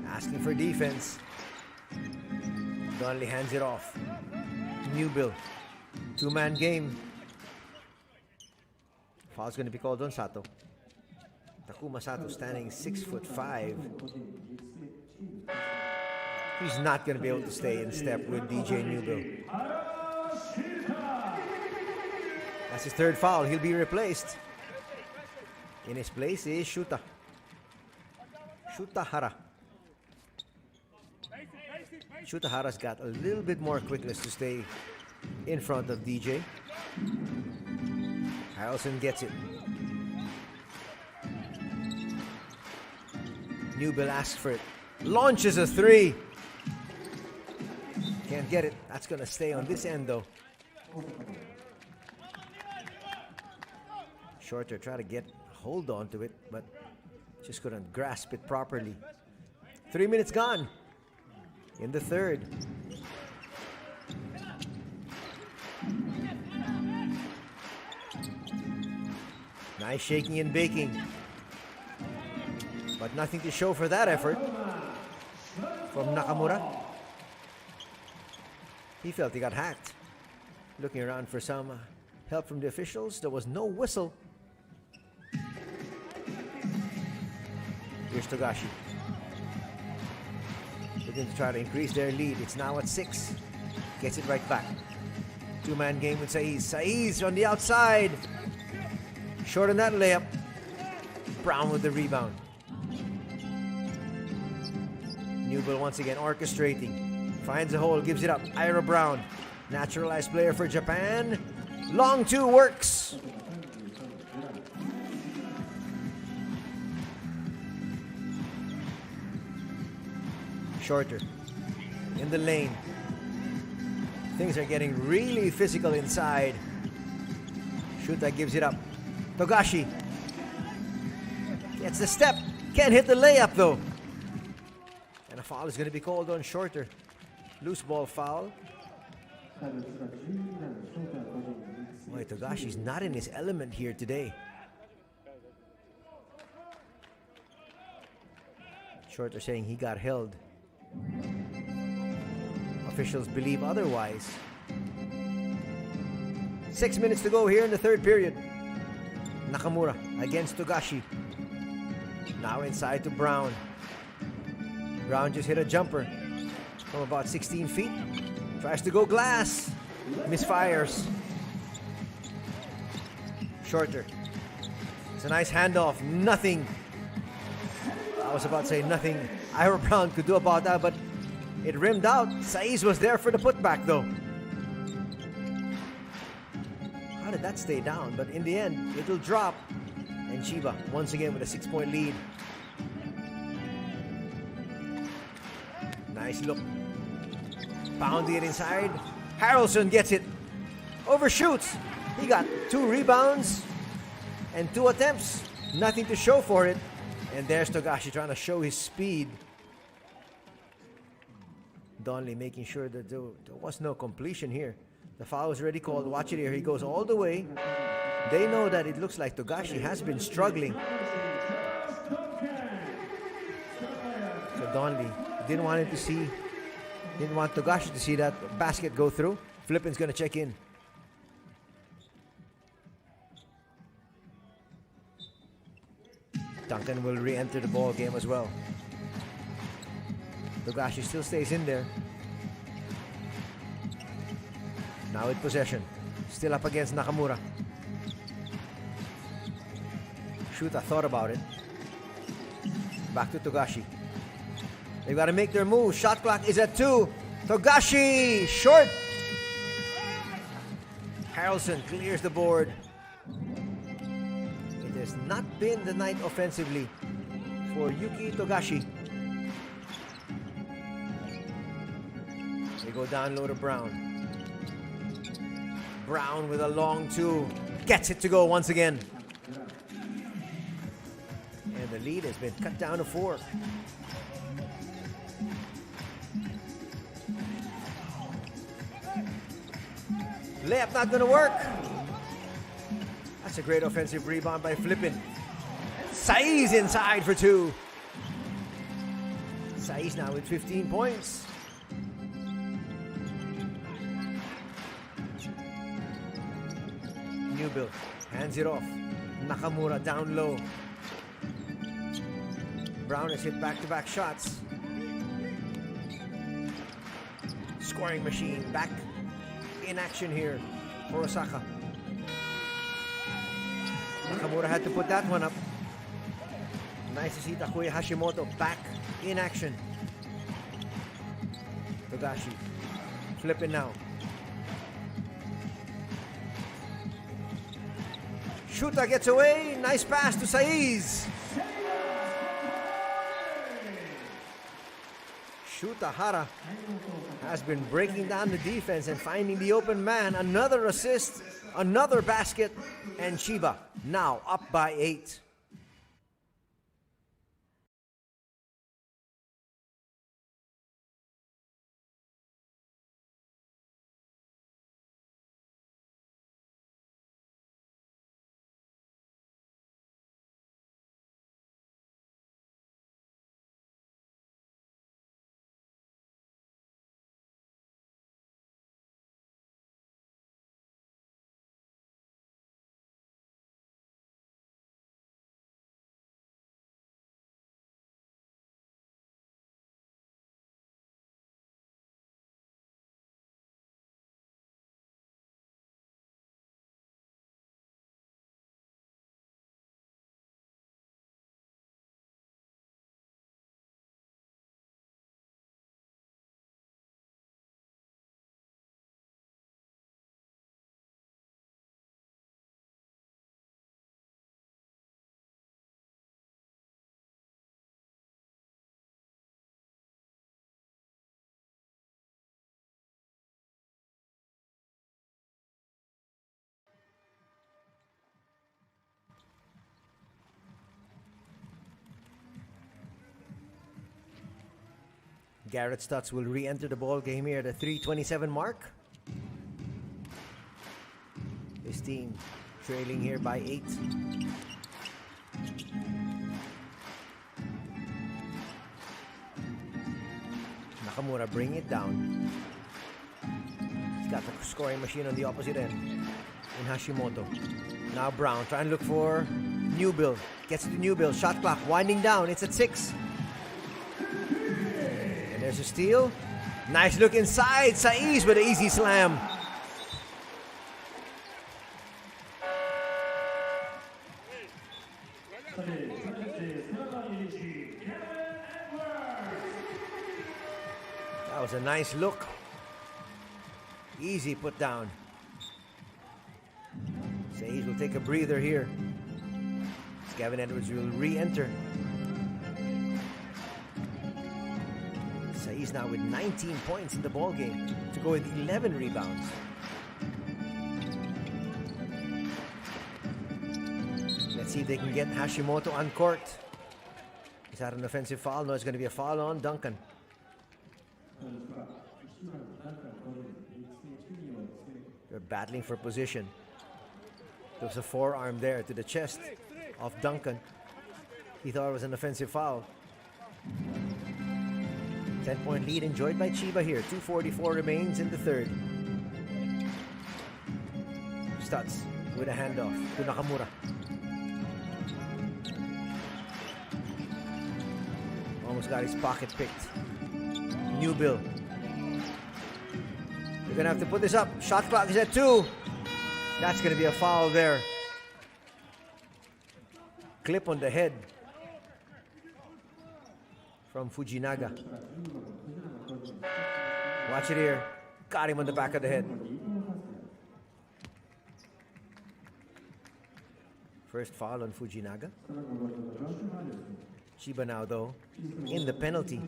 Asking for defense. Donley hands it off. Newbill. 2-man game. Foul's going to be called on Sato. Takuma Sato standing 6'5". He's not going to be able to stay in step with DJ Newbill. That's his 3rd foul. He'll be replaced. In his place is Shuta Hara. Shuta Hara's got a little bit more quickness to stay in front of DJ. Harrelson gets it. Newbill asks for it. Launches a three. Can't get it. That's going to stay on this end, though. Shorter try to get hold on to it, but just couldn't grasp it properly. 3 minutes gone in the third. Nice shaking and baking, but nothing to show for that effort from Nakamura. He felt he got hacked. Looking around for some help from the officials. There was no whistle. Here's Togashi. Looking to try to increase their lead. It's now at 6. Gets it right back. Two-man game with Saiz. Saiz on the outside. Short on that layup. Brown with the rebound. Newbill once again orchestrating. Finds a hole, gives it up. Ira Brown. Naturalized player for Japan. Long two works. Shorter in the lane. Things are getting really physical inside. Chba gives it up. Togashi gets the step. Can't hit the layup though. And a foul is going to be called on Shorter. Loose ball foul. Boy, Togashi's not in his element here today. Shorter saying he got held. Officials believe otherwise. 6 minutes to go here in the third period. Nakamura against Togashi. Now inside to Brown. Brown just hit a jumper from about 16 feet. Tries to go glass. Misfires. Shorter. It's a nice handoff. Nothing. I was about to say nothing Ira Brown could do about that, but it rimmed out. Saiz was there for the putback though. How did that stay down? But in the end, it'll drop. And Chba once again with a 6-point lead. Nice look. Pounding it inside. Harrelson gets it. Overshoots. He got 2 rebounds and 2 attempts. Nothing to show for it. And there's Togashi trying to show his speed. Donnelly making sure that there was no completion here. The foul was already called. Watch it here. He goes all the way. They know that it looks like Togashi has been struggling. So Donnelly didn't want Togashi to see that basket go through. Flippin's going to check in. Duncan will re-enter the ball game as well. Togashi still stays in there. Now with possession. Still up against Nakamura. Chba thought about it. Back to Togashi. They've got to make their move. Shot clock is at 2. Togashi! Short! Harrelson clears the board. It has not been the night offensively for Yuki Togashi. They go down low to Brown. Brown with a long 2. Gets it to go once again. And the lead has been cut down to 4. Layup not going to work. That's a great offensive rebound by Flippin. Saiz inside for 2. Saiz now with 15 points. Newbill hands it off. Nakamura down low. Brown has hit back-to-back shots. Scoring machine back in action here for Osaka. Nakamura had to put that one up. Nice to see Takuya Hashimoto back in action. Togashi flipping now. Chba gets away. Nice pass to Saiz. Shutahara has been breaking down the defense and finding the open man. Another assist, another basket, and Chba now up by 8. Garrett Stutz will re-enter the ball game here at the 3:27 mark. His team trailing here by 8. Nakamura bringing it down. He's got the scoring machine on the opposite end in Hashimoto. Now Brown trying to look for Newbill. Gets to Newbill. Shot clock winding down. It's at 6. There's a steal. Nice look inside. Saiz with an easy slam. That was a nice look. Easy put down. Saiz will take a breather here. Gavin Edwards will re-enter. He's now with 19 points in the ball game to go with 11 rebounds. Let's see if they can get Hashimoto on court. Is that an offensive foul? No, it's going to be a foul on Duncan. They're battling for position. There's a forearm there to the chest of Duncan. He thought it was an offensive foul. 10-point lead enjoyed by Chba here. 2:44 remains in the third. Stutz with a handoff to Nakamura. Almost got his pocket picked. Newbill. They're going to have to put this up. Shot clock is at 2. That's going to be a foul there. Clip on the head from Fujinaga. Watch it here. Got him on the back of the head. First foul on Fujinaga. Chba now, though, in the penalty.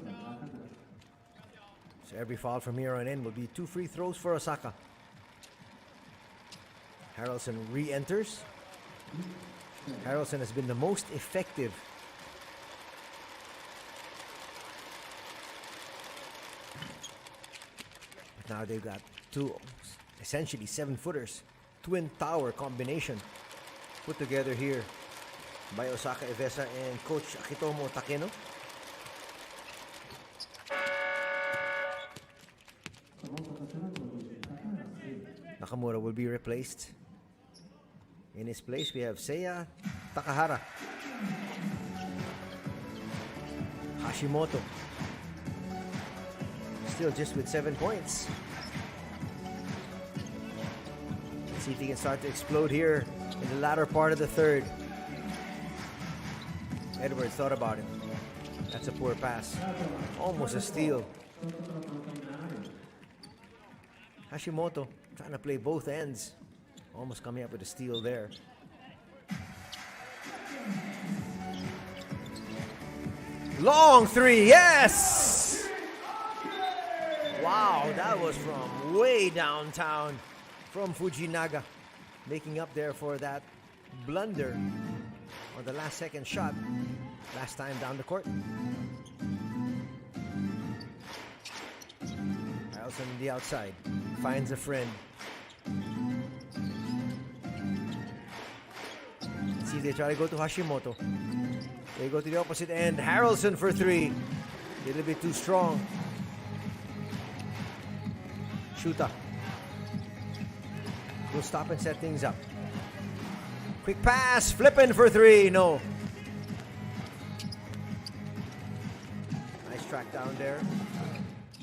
So every foul from here on in will be 2 free throws for Osaka. Harrelson re-enters. Harrelson has been the most effective. But now they've got 2 essentially 7-footers. Twin tower combination put together here by Osaka Evessa and Coach Akitomo Takeno. Nakamura will be replaced. In his place, we have Seiya Takahara. Hashimoto. Still just with 7 points. Let's see if he can start to explode here in the latter part of the third. Edwards thought about it. That's a poor pass. Almost a steal. Hashimoto trying to play both ends. Almost coming up with a steal there. Long three, yes! Wow, that was from way downtown from Fujinaga. Making up there for that blunder on the last second shot. Last time down the court. Harrelson on the outside. Finds a friend. Let's see if they try to go to Hashimoto. They go to the opposite end. Harrelson for three. A little bit too strong. Shuta. Will stop and set things up. Quick pass. Flipping for three. No. Nice track down there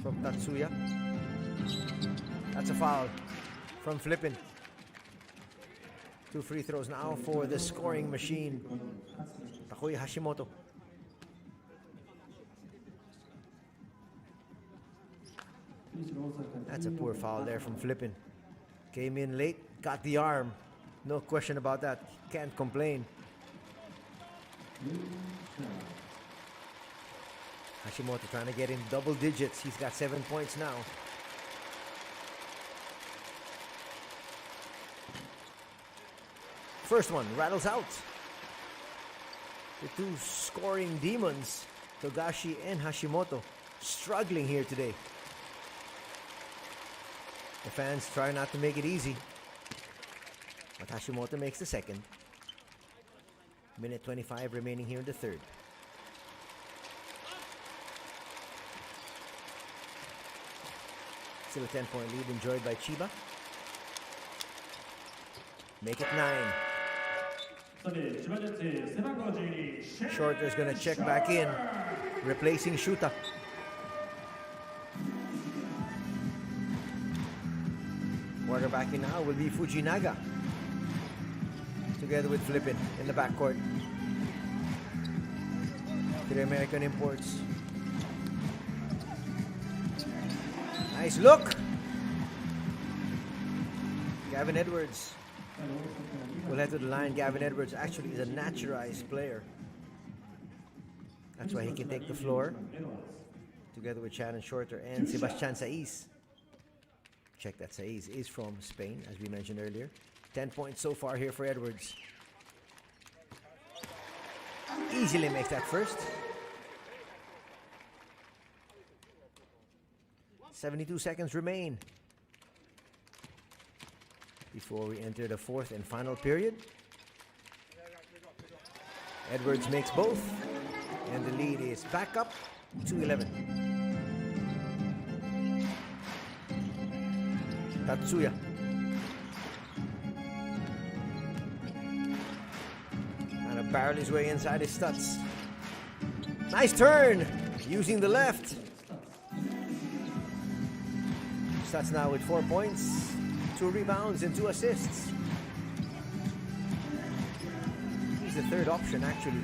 from Tatsuya. That's a foul from Flippin. 2 free throws now for the scoring machine. Takuya Hashimoto. That's a poor foul there from Flippin. Came in late, got the arm. No question about that. Can't complain. Hashimoto trying to get in double digits. He's got 7 points now. First one rattles out. The two scoring demons, Togashi and Hashimoto, struggling here today. The fans try not to make it easy. But Hashimoto makes the second. Minute 25 remaining here in the third. Still a 10-point lead enjoyed by Chba. Make it 9. Shorter's going to check back in, replacing Shuta. Quarterbacking now will be Fujinaga, together with Flippin in the backcourt. Three American imports. Nice look. Gavin Edwards will head to the line. Gavin Edwards actually is a naturalized player. That's why he can take the floor, together with Shannon Shorter and Sebastian Saiz. Check that Saiz is from Spain, as we mentioned earlier. 10 points so far here for Edwards. Easily makes that first. 72 seconds remain before we enter the fourth and final period. Edwards makes both, and the lead is back up to 11. Tatsuya. Trying to barrel his way inside his Stutz. Nice turn, using the left. Stutz now with 4 points, 2 rebounds, and 2 assists. He's the third option, actually,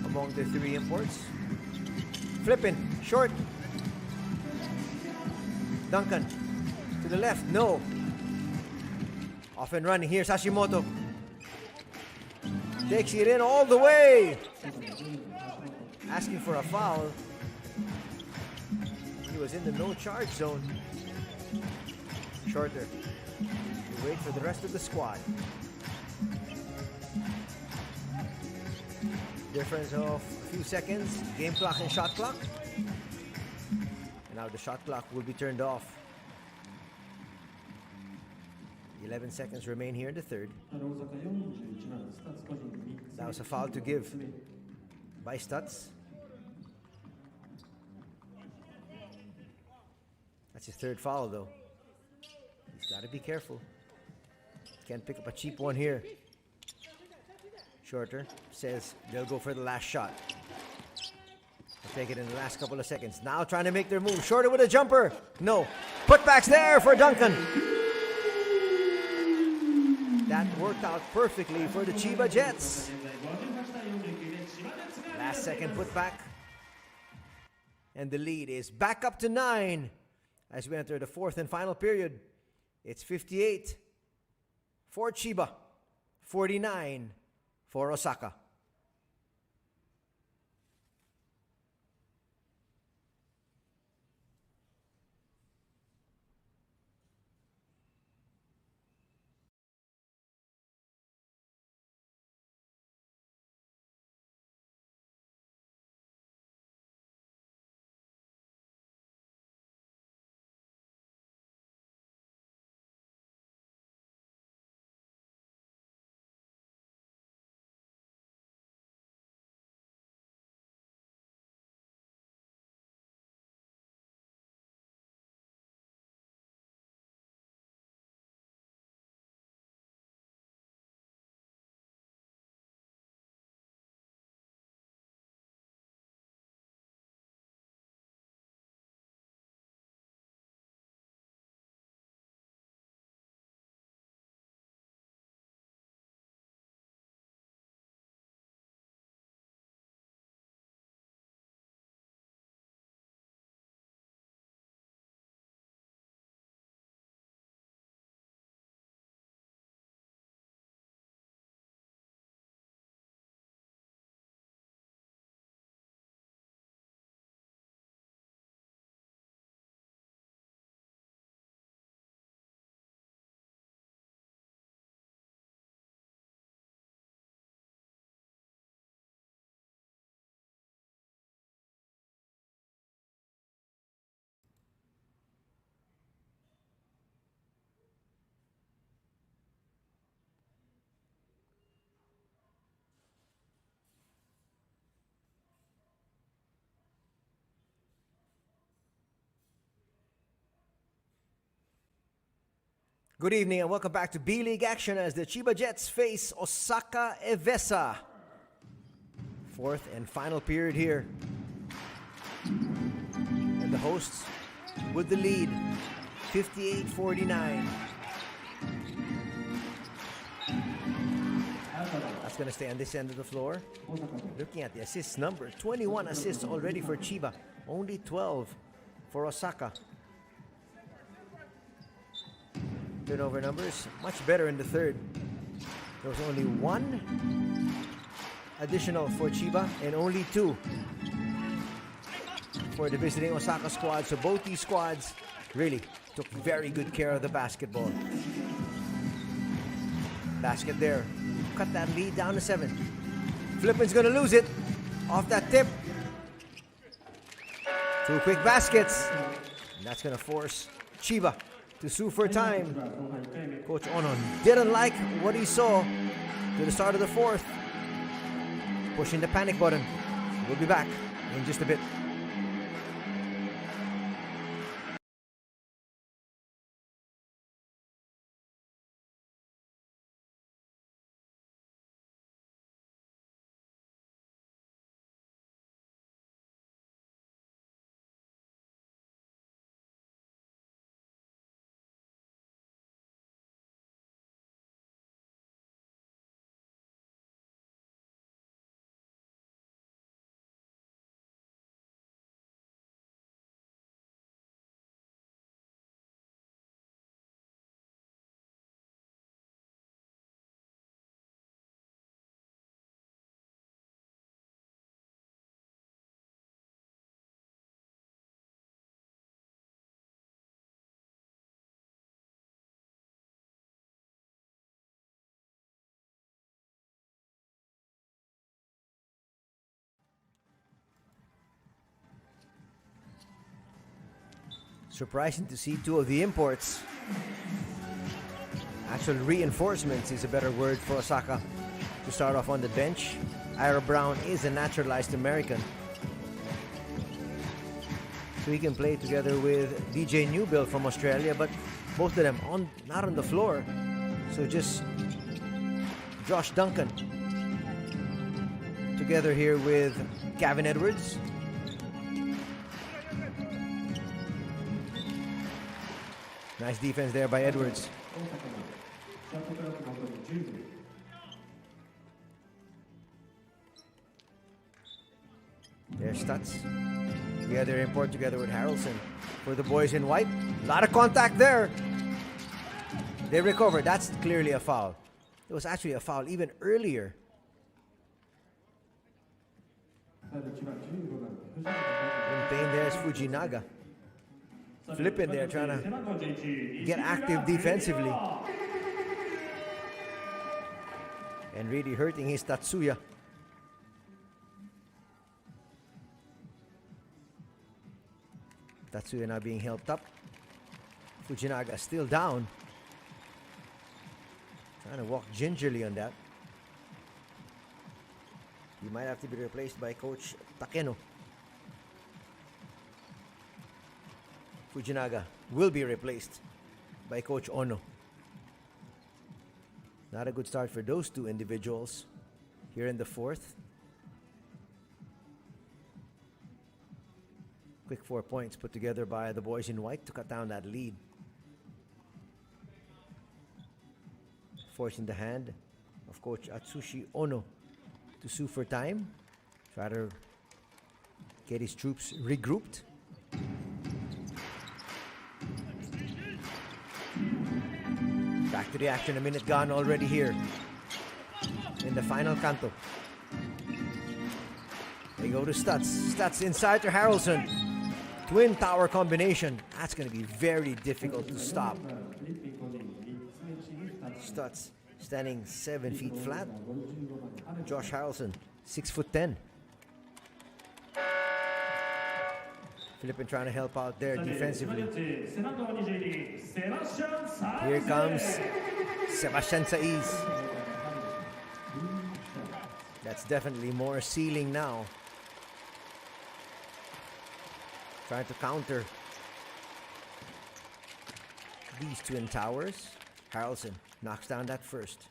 among the 3 imports. Flippin', short. Duncan. To the left, no. Off and running, here's Hashimoto. Takes it in all the way. Asking for a foul. He was in the no charge zone. Shorter. We wait for the rest of the squad. Difference of a few seconds. Game clock and shot clock. And now the shot clock will be turned off. 11 seconds remain here in the third. That was a foul to give by Stutz. That's his third foul, though. He's got to be careful. Can't pick up a cheap one here. Shorter says they'll go for the last shot. They'll take it in the last couple of seconds. Now trying to make their move. Shorter with a jumper. No. Putbacks there for Duncan. That worked out perfectly for the Chba Jets. Last second putback. And the lead is back up to 9 as we enter the fourth and final period. It's 58 for Chba, 49 for Osaka. Good evening and welcome back to B.LEAGUE action as the Chba Jets face Osaka Evessa. Fourth and final period here. And the hosts with the lead, 58-49. That's going to stay on this end of the floor. Looking at the assist number, 21 assists already for Chba, only 12 for Osaka. Turnover numbers much better in the third. There was only one additional for Chba and only two for the visiting Osaka squad. So both these squads really took very good care of the basketball. Basket there. Cut that lead down to 7. Flippin's gonna lose it off that tip. Two quick baskets. And that's gonna force Chba to sue for time. Coach Ono didn't like what he saw to the start of the fourth. Pushing the panic button. We'll be back in just a bit. Surprising to see two of the imports. Actual reinforcements is a better word for Osaka to start off on the bench. Ira Brown is a naturalized American, so he can play together with DJ Newbill from Australia, but both of them not on the floor. So just Josh Duncan together here with Gavin Edwards. Nice defense there by Edwards. There's Stutz. The other import together with Harrelson for the boys in white. A lot of contact there. They recovered. That's clearly a foul. It was actually a foul even earlier. In pain there's Fujinaga. Flipping there, trying to get active defensively. And really hurting his Tatsuya. Tatsuya now being helped up. Fujinaga still down. Trying to walk gingerly on that. He might have to be replaced by Coach Takeno. Fujinaga will be replaced by Coach Ono. Not a good start for those two individuals here in the fourth. Quick 4 points put together by the boys in white to cut down that lead. Forcing the hand of Coach Atsushi Ono to sue for time. Try to get his troops regrouped. Back to the action, a minute gone already here in the final canto. They go to Stutz. Stutz inside to Harrelson. Twin tower combination. That's going to be very difficult to stop. Stutz standing 7 feet flat. Josh Harrelson, 6'10". Philippine trying to help out there defensively. Here comes Sebastian Saiz. That's definitely more ceiling now. Trying to counter these twin towers. Harrelson knocks down that first.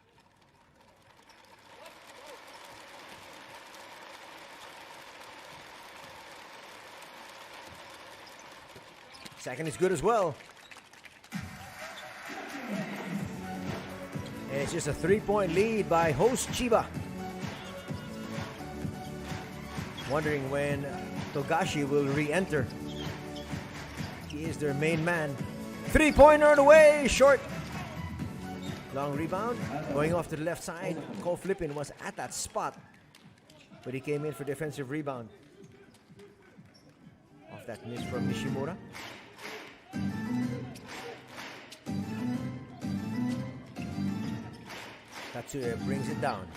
Second is good as well. And it's just a 3-point lead by host Chba. Wondering when Togashi will re-enter. He is their main man. 3-pointer away, short. Long rebound, going off to the left side. Cole Flippin was at that spot, but he came in for defensive rebound. Off that miss from Nishimura. Tatsuya brings it down.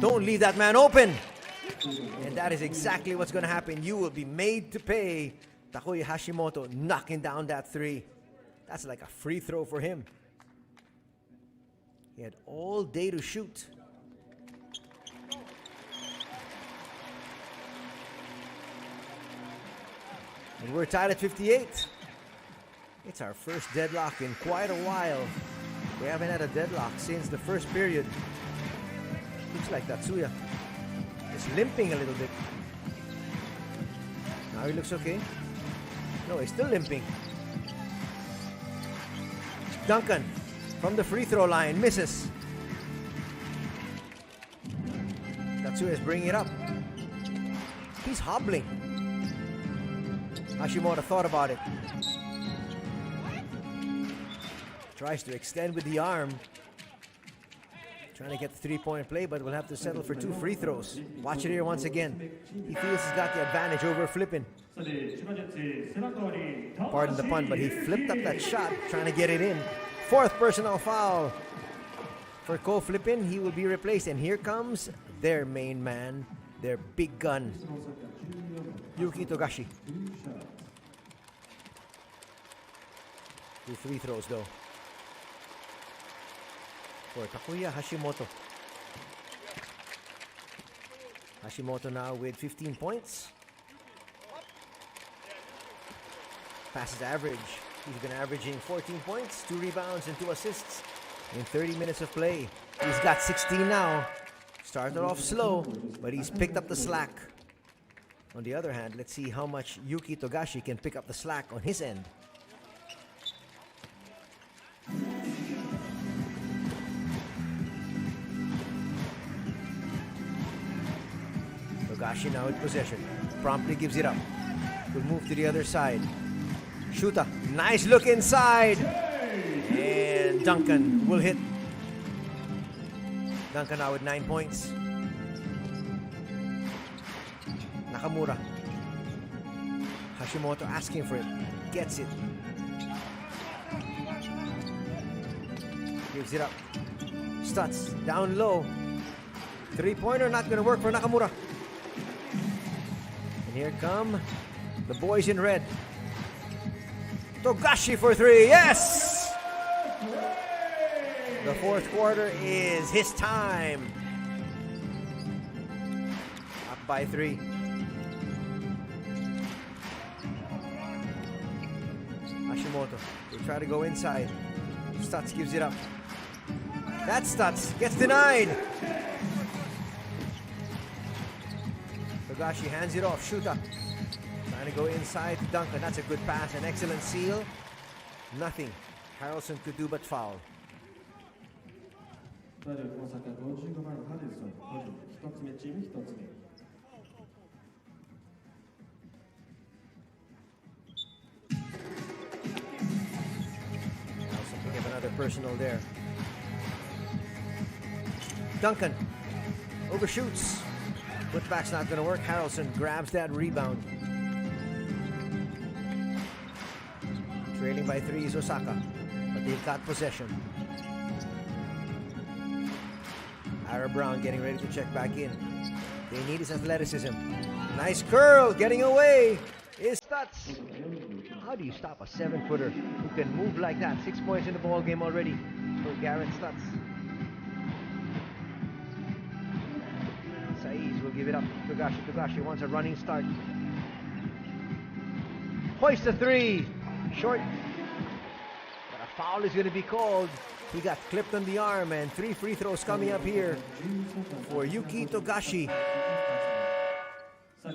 Don't leave that man open. And that is exactly what's going to happen. You will be made to pay. Takuya Hashimoto knocking down that three. That's like a free throw for him. He had all day to shoot. And we're tied at 58. It's our first deadlock in quite a while. We haven't had a deadlock since the first period. Looks like Tatsuya is limping a little bit. Now he looks okay. No, he's still limping. Duncan from the free throw line misses. Tatsuya is bringing it up. He's hobbling. Hashimoto thought about it. Tries to extend with the arm. Trying to get the three-point play, but will have to settle for 2 free throws. Watch it here once again. He feels he's got the advantage over Flippin. Pardon the pun, but he flipped up that shot, trying to get it in. 4th personal foul for Ko Flippin. He will be replaced, and here comes their main man, their big gun, Yuki Togashi. 2 free throws though for Takuya Hashimoto. Hashimoto now with 15 points. Passes average. He's been averaging 14 points, 2 rebounds, and 2 assists in 30 minutes of play. He's got 16 now. Started off slow, but he's picked up the slack. On the other hand, let's see how much Yuki Togashi can pick up the slack on his end. Togashi now with possession. Promptly gives it up. Will move to the other side. Shuta, nice look inside. And Duncan will hit. Duncan now with 9 points. Nakamura. Hashimoto asking for it. Gets it. Gives it up. Stutz down low. 3-pointer not going to work for Nakamura. And here come the boys in red. Togashi for 3. Yes! The 4th quarter is his time. Up by 3. Hashimoto. They try to go inside. Stutz gives it up. That Stutz gets denied. Togashi hands it off. Shuta trying to go inside to Duncan. That's a good pass. An excellent seal. Nothing Harrelson could do but foul. Harrelson pick up another personal there. Duncan overshoots. Putback's not going to work. Harrelson grabs that rebound. Trailing by 3 is Osaka, but they've got possession. Ara Brown getting ready to check back in. They need his athleticism. Nice curl, getting away is Stutz. How do you stop a 7-footer who can move like that? 6 points in the ball game already for Garrett Stutz. Saiz will give it up to Togashi. Togashi wants a running start. Hoist a 3. Short. But a Foul is going to be called. He got clipped on the arm, and 3 free throws coming up here for Yuki Togashi. It's going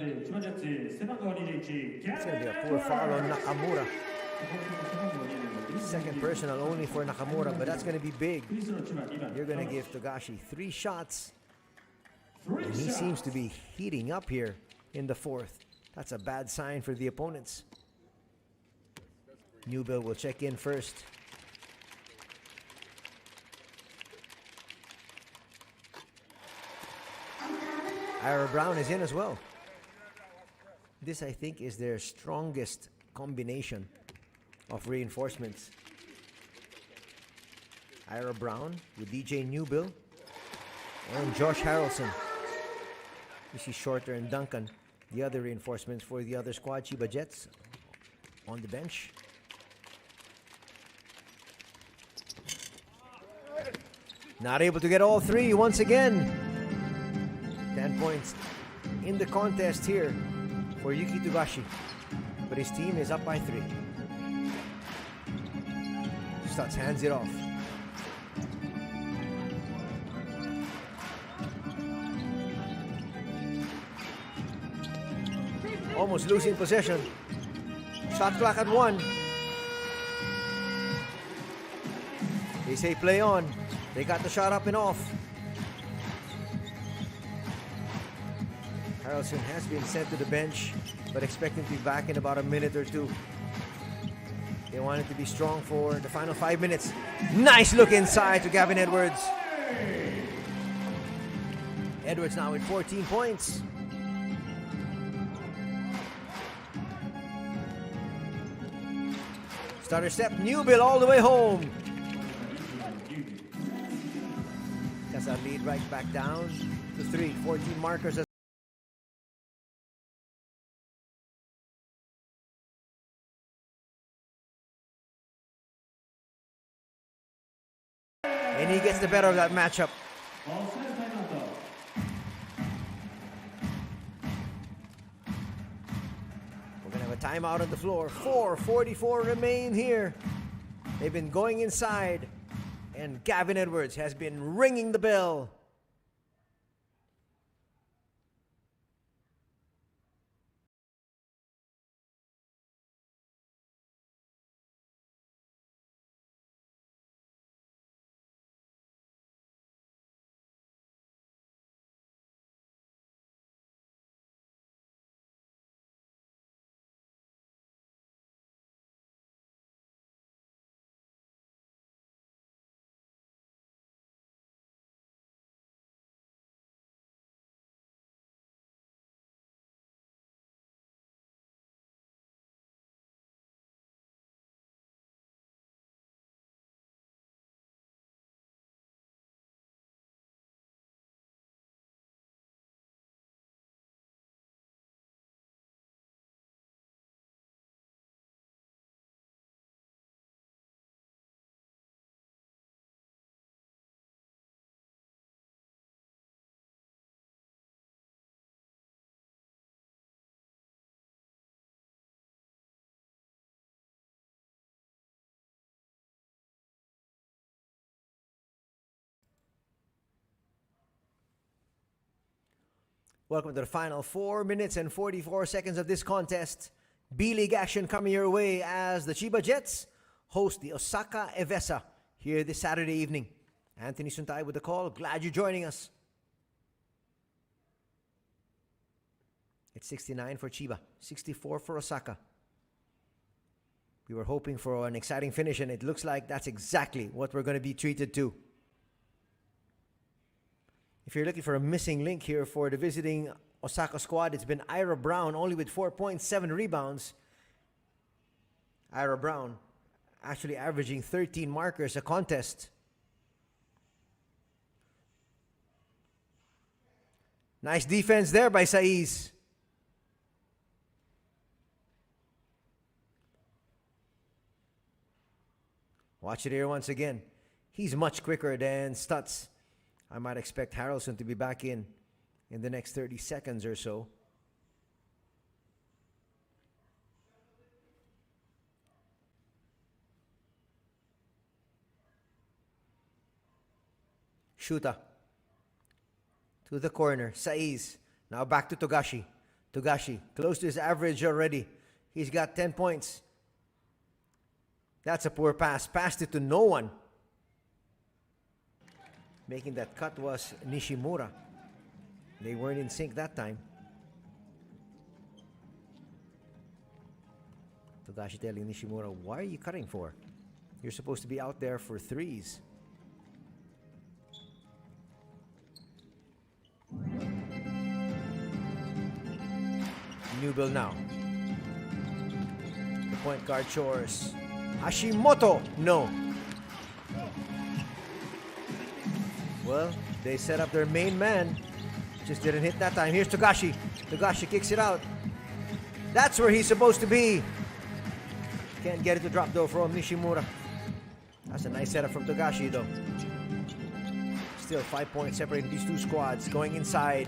to be a poor foul on Nakamura. Second personal only for Nakamura, but that's going to be big. You're going to give Togashi 3 shots. And he seems to be heating up here in the fourth. That's a bad sign for the opponents. Newbill will check in first. Ira Brown is in as well. This, I think, is their strongest combination of reinforcements. Ira Brown with DJ Newbill and Josh Harrelson. You see Shorter and Duncan, the other reinforcements for the other squad, Chba Jets, on the bench. Not able to get all 3 once again. 10 points in the contest here for Yuki Togashi. But his team is up by 3. Stutz hands it off. Almost losing possession. Shot clock at 1. They say play on. They got the shot up and off. Harrelson has been sent to the bench, but expecting to be back in about a minute or 2. They want it to be strong for the final 5 minutes. Nice look inside to Gavin Edwards. Edwards now with 14 points. Starter step, Newbill all the way home. That's our lead right back down to 3. 14 markers. And he gets the better of that matchup. We're going to have a timeout on the floor. 4:44 remain here. They've been going inside. And Gavin Edwards has been ringing the bell. Welcome to the final 4 minutes and 44 seconds of this contest. B-League action coming your way as the Chba Jets host the Osaka Evessa here this Saturday evening. Anthony Suntay with the call. Glad you're joining us. It's 69 for Chba, 64 for Osaka. We were hoping for an exciting finish, and it looks like that's exactly what we're going to be treated to. If you're looking for a missing link here for the visiting Osaka squad, it's been Ira Brown, only with 4.7 rebounds. Ira Brown actually averaging 13 markers a contest. Nice defense there by Saiz. Watch it here once again. He's much quicker than Stutz. I might expect Harrelson to be back in the next 30 seconds or so. Shuta. To the corner. Saiz. Now back to Togashi. Togashi, close to his average already. He's got 10 points. That's a poor pass. Passed it to no one. Making that cut was Nishimura. They weren't in sync that time. Togashi telling Nishimura, why are you cutting for? You're supposed to be out there for threes. Newbill now. The point guard chores. Hashimoto, no. Well, they set up their main man. Just didn't hit that time. Here's Togashi. Togashi kicks it out. That's where he's supposed to be. Can't get it to drop though from Nishimura. That's a nice setup from Togashi though. Still 5 points separating these two squads. Going inside.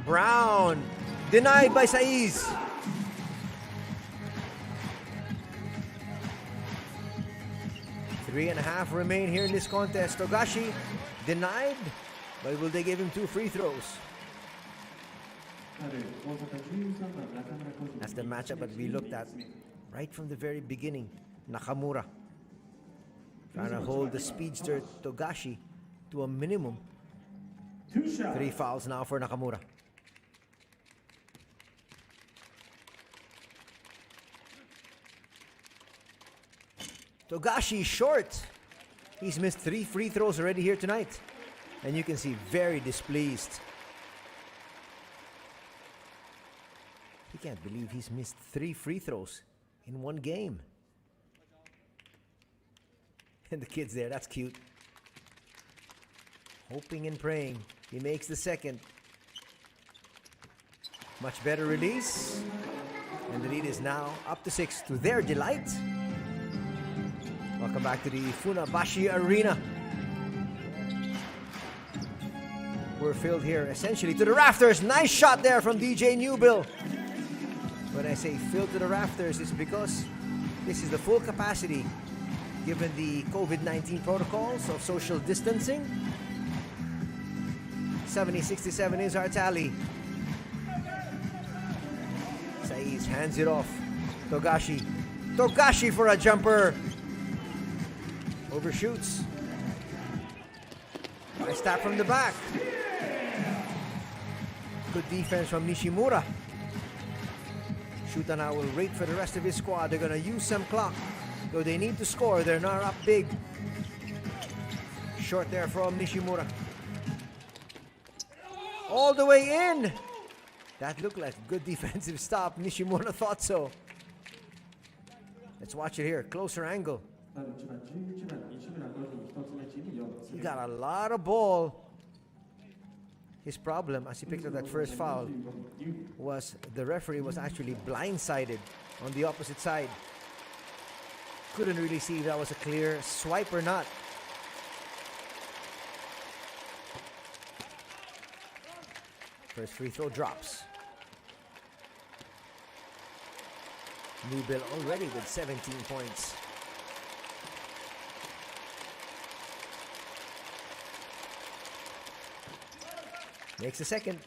Brown. Denied by Saiz. Three and a half remain here in this contest. Togashi denied, but will they give him 2 free throws? That's the matchup that we looked at right from the very beginning. Nakamura trying to hold the speedster Togashi to a minimum. 3 fouls now for Nakamura. Togashi short. He's missed 3 free throws already here tonight. And you can see very displeased. He can't believe he's missed 3 free throws in one game. And the kid's there, that's cute. Hoping and praying. He makes the second. Much better release. And the lead is now up to 6 to their delight. Welcome back to the Funabashi Arena. We're filled here essentially to the rafters. Nice shot there from DJ Newbill. When I say filled to the rafters, it's because this is the full capacity given the COVID-19 protocols of social distancing. 70-67 is our tally. Saiz hands it off. Togashi. Togashi for a jumper. Overshoots. Nice tap from the back. Good defense from Nishimura. Shuta now will wait for the rest of his squad. They're going to use some clock. Though they need to score, they're not up big. Short there from Nishimura. All the way in. That looked like a good defensive stop. Nishimura thought so. Let's watch it here. Closer angle. He got a lot of ball. His problem, as he picked up that first foul, was the referee was actually blindsided on the opposite side. Couldn't really see if that was a clear swipe or not. First free throw drops. Newbill already with 17 points. Makes a second.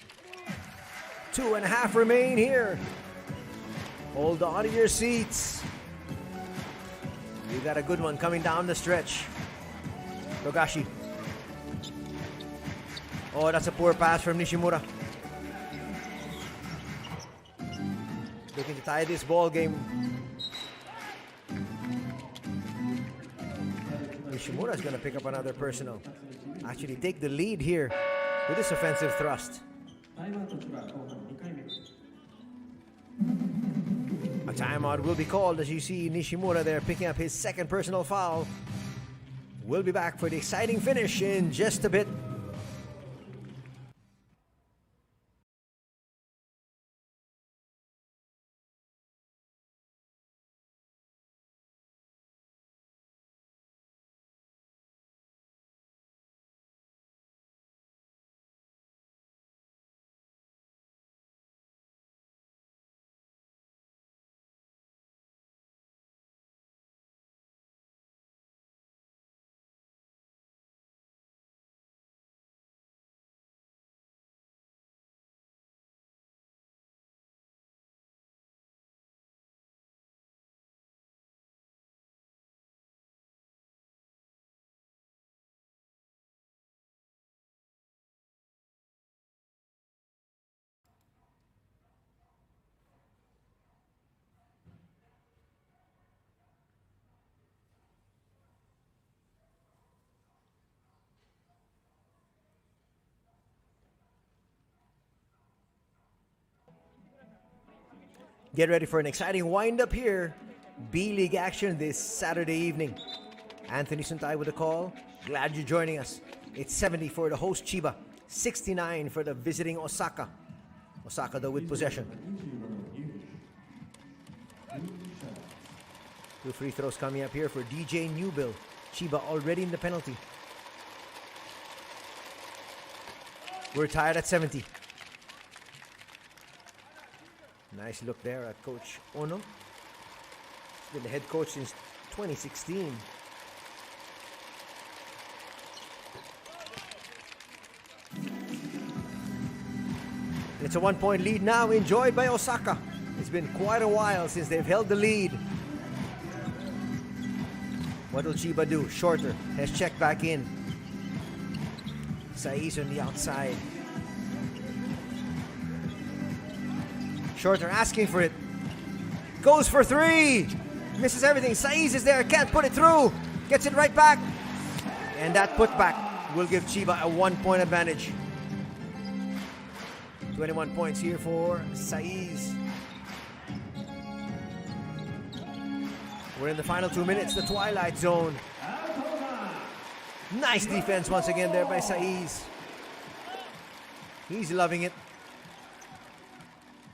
2.5 remain here. Hold on to your seats. You got a good one coming down the stretch. Togashi. Oh, that's a poor pass from Nishimura. Looking to tie this ball game. Nishimura is going to pick up another personal. Actually take the lead here with this offensive thrust. A timeout will be called as you see Nishimura there picking up his second personal foul. We'll be back for the exciting finish in just a bit. Get ready for an exciting wind-up here. B-League action this Saturday evening. Anthony Suntay with the call. Glad you're joining us. It's 70 for the host Chba, 69 for the visiting Osaka. Osaka though with possession. 2 free throws coming up here for DJ Newbill. Chba already in the penalty. We're tied at 70. Nice look there at Coach Ono. He's been the head coach since 2016. It's a 1-point lead now enjoyed by Osaka. It's been quite a while since they've held the lead. What will Chba do? Shorter has checked back in. Saiz on the outside. Shorter asking for it. Goes for 3. Misses everything. Saiz is there. Can't put it through. Gets it right back. And that putback will give Chba a 1-point advantage. 21 points here for Saiz. We're in the final 2 minutes. The twilight zone. Nice defense once again there by Saiz. He's loving it.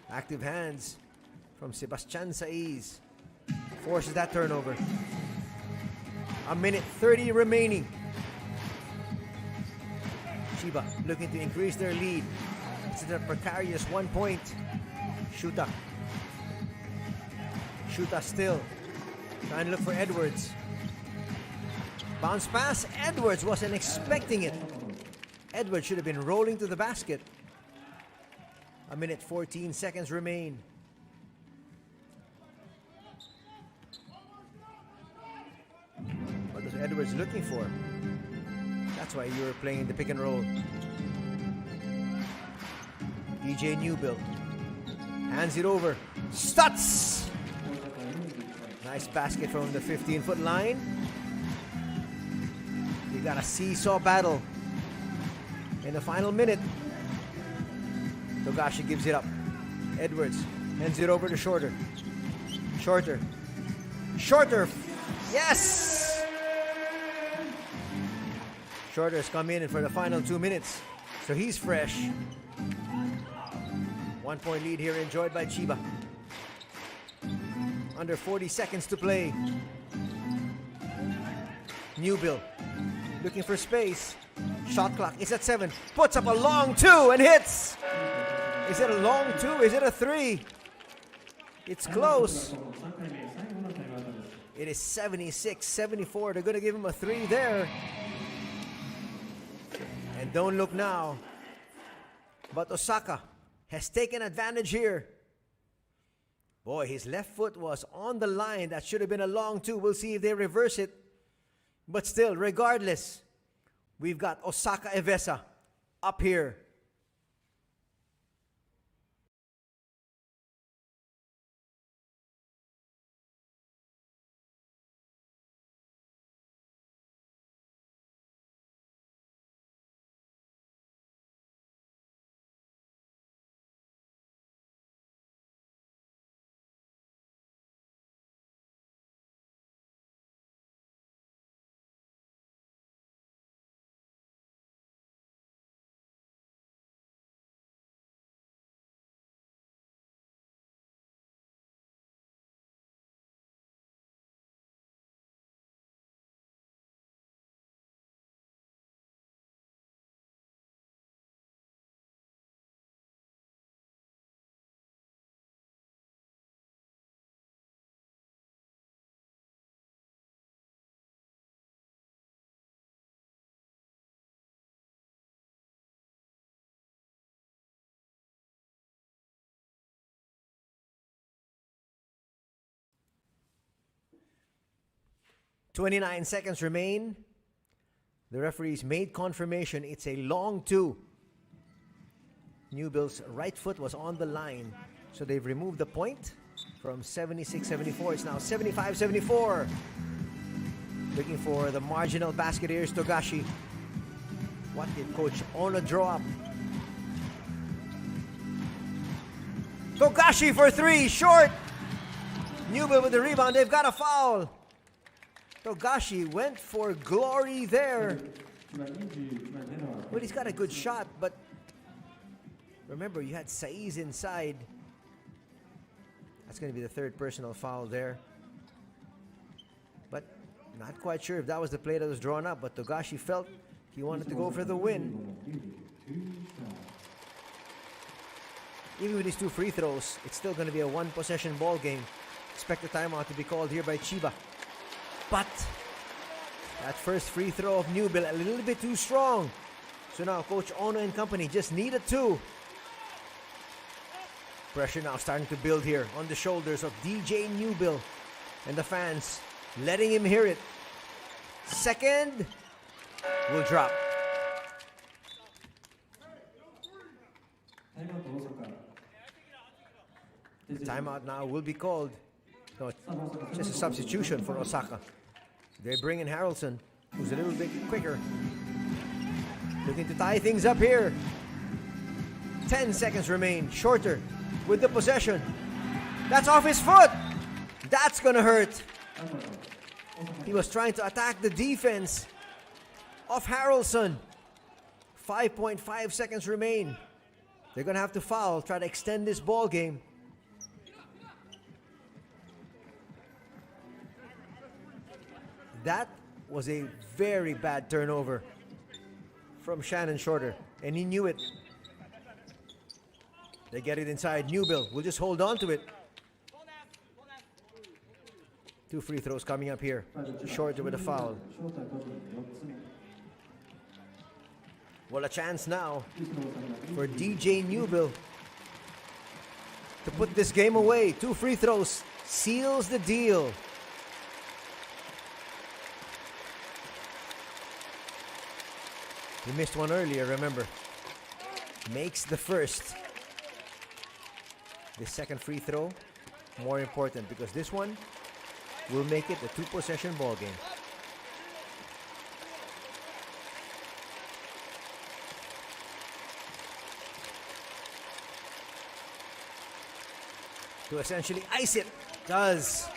Active hands from Sebastian Saiz. Forces that turnover. 1:30 remaining. Chba looking to increase their lead. It's a precarious 1 point. Shuta still. Trying to look for Edwards. Bounce pass. Edwards wasn't expecting it. Edwards should have been rolling to the basket. 1:14 remain. What was Edwards looking for? That's why you were playing the pick and roll. DJ Newbill hands it over. Stutz! Nice basket from the 15-foot line. You got a seesaw battle in the final minute. Togashi gives it up. Edwards hands it over to Shorter. Shorter. Yes! Shorter's come in for the final 2 minutes. So he's fresh. 1-point lead here enjoyed by Chba. Under 40 seconds to play. Newbill looking for space. Shot clock is at 7. Puts up a long 2 and hits. Is it a long 2? Is it a 3? It's close. It is 76-74. They're going to give him a 3 there. And don't look now. But Osaka has taken advantage here. Boy, his left foot was on the line. That should have been a long 2. We'll see if they reverse it. But still, regardless, we've got Osaka Evessa up here. .29 seconds remain. The referees made confirmation. It's a long 2. Newbill's right foot was on the line. So they've removed the point from 76-74. It's now 75-74. Looking for the marginal basket. Here's Togashi. What did Coach Ono draw up? Togashi for three, short. Newbill with the rebound, they've got a foul. Togashi went for glory there. Well, he's got a good shot, but remember, you had Saiz inside. That's going to be the third personal foul there. But not quite sure if that was the play that was drawn up, but Togashi felt he wanted to go for the win. Even with these two free throws, it's still going to be a one-possession ball game. Expect the timeout to be called here by Chba. But that first free throw of Newbill, a little bit too strong. So now Coach Ono and company just needed two. Pressure now starting to build here on the shoulders of DJ Newbill and the fans, letting him hear it. Second will drop. Timeout now will be called. No, just a substitution for Osaka. They bring in Harrelson, who's a little bit quicker. Looking to tie things up here. 10 seconds remain. Shorter with the possession. That's off his foot. That's gonna hurt. He was trying to attack the defense of Harrelson. 5.5 seconds remain. They're gonna have to foul, try to extend this ball game. That was a very bad turnover from Shannon Shorter, and he knew it. They get it inside. Newbill will just hold on to it. Two free throws coming up here. Shorter with a foul. Well, a chance now for DJ Newbill to put this game away. Two free throws seals the deal. He missed one earlier, remember. Makes the first. The second free throw, more important because this one will make it a two-possession ball game. To essentially ice it. Does.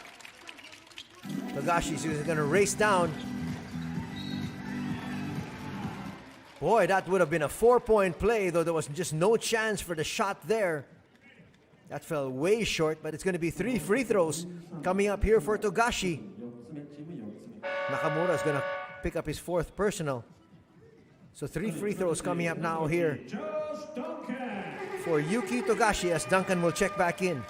Togashi's going to race down. Boy, that would have been a 4-point play, though there was just no chance for the shot there. That fell way short, but it's going to be three free throws coming up here for Togashi. Nakamura is going to pick up his fourth personal. So three free throws coming up now here for Yuki Togashi as Duncan will check back in.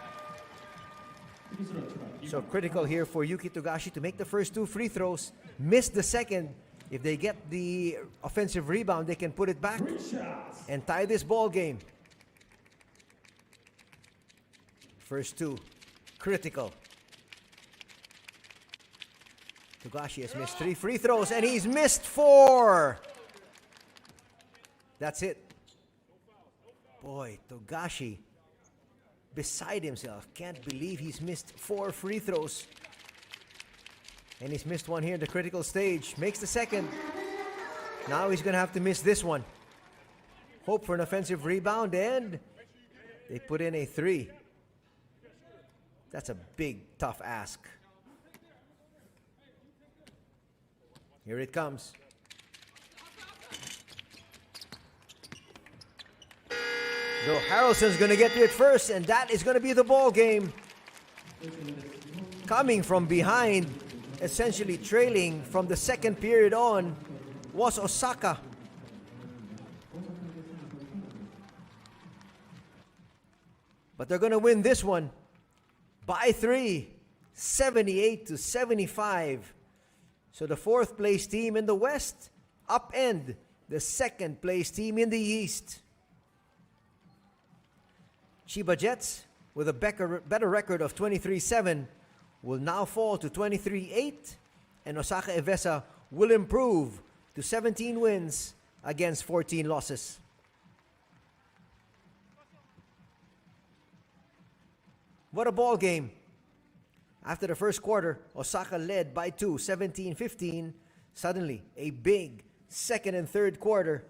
So critical here for Yuki Togashi to make the first two free throws, miss the second. If they get the offensive rebound, they can put it back and tie this ball game. First two, critical. Togashi has missed three free throws and he's missed four. That's it. Boy, Togashi, beside himself. Can't believe he's missed four free throws. And he's missed one here in the critical stage. Makes the second. Now he's going to have to miss this one. Hope for an offensive rebound, and they put in a three. That's a big, tough ask. Here it comes. So Harrelson's going to get to it first, and that is going to be the ball game. Coming from behind, essentially trailing from the second period on, was Osaka. But they're going to win this one by 3, 78-75. So the fourth place team in the West upend the second place team in the East. Chba Jets, with a better record of 23-7, will now fall to 23-8, and Osaka Evessa will improve to 17 wins against 14 losses. What a ball game. After the first quarter, Osaka led by 2, 17-15. Suddenly, a big second and third quarter.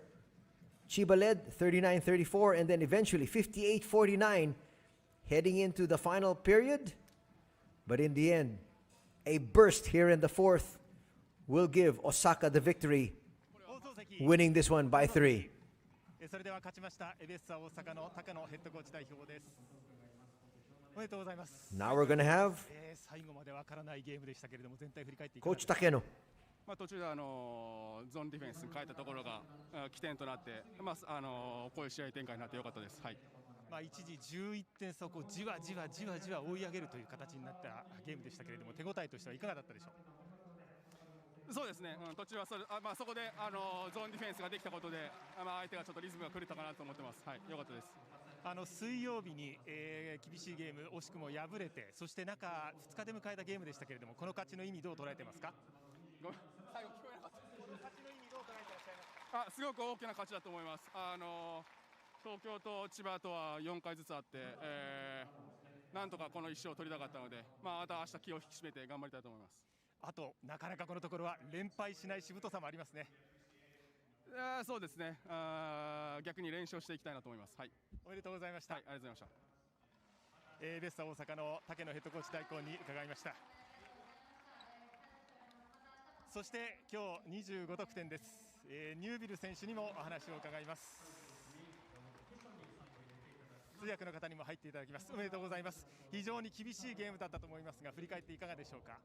Chba led 39-34, and then eventually 58-49. heading into the final period. But in the end, a burst here in the fourth will give Osaka the victory, winning this one by 3. それでは勝ちましたエベッサ大阪の高野ヘッドコーチ代表です。おめでとうございます。 Now we're going to have 最後までわからないゲームでしたけれども、全体振り返っていか Coach がですか。 Takeno. 途中でゾーンディフェンスに変えたところが起点となって、こういう試合展開になってよかったです。はい。一時11点差をじわじわ追い上げるという形になったゲームでしたけれども、手応えとしてはいかがだったでしょう。そうですね、途中はそこでゾーンディフェンスができたことで、相手がちょっとリズムが狂ったかなと思ってます。はい、よかったです。水曜日に、厳しいゲーム惜しくも敗れて、そして中2日で迎えたゲームでしたけれども、この勝ちの意味どう捉えてますか。ごめん、最後聞こえなかった。勝ちの意味どう捉えてらっしゃいますか。すごく大きな勝ちだと思います。東京と千葉とは4回ずつあって、なんとかこの1勝を取りたかったので、また明日気を引き締めて頑張りたいと思います。あとなかなかこのところは連敗しないしぶとさもありますね。そうですね、逆に連勝していきたいなと思います。はい、おめでとうございました。はい、ありがとうございました。ベッサ大阪の竹野ヘッドコーチ代行に伺いました。そして今日25得点です。ニュービル選手にもお話を伺います。通訳の方にも入っていただきます。おめでとうございます。非常に厳しいゲームだったと思いますが、振り返っていかがでしょうか。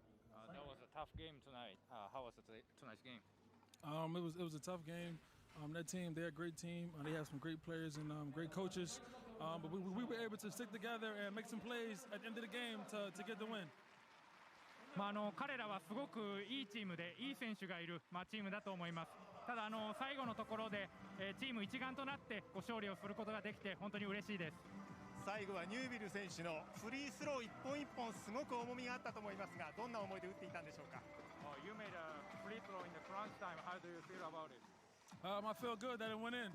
That was a tough game tonight. How was tonight's game? It was a tough game. That team, they're a great team. They have some great players and great coaches. But we were able to stick together and make some plays at the end of the game to get the win. 彼らはすごくいいチームでいい選手がいる、チームだと思います。ただ最後のところで、チーム一丸となって勝利をすることができて本当に嬉しいです。最後はニュービル選手のフリースロー一本一本すごく重みがあったと思いますが、どんな思いで打っていたんでしょうか。You made a free throw in the crunch time. How do you feel about it? I feel good that it went in.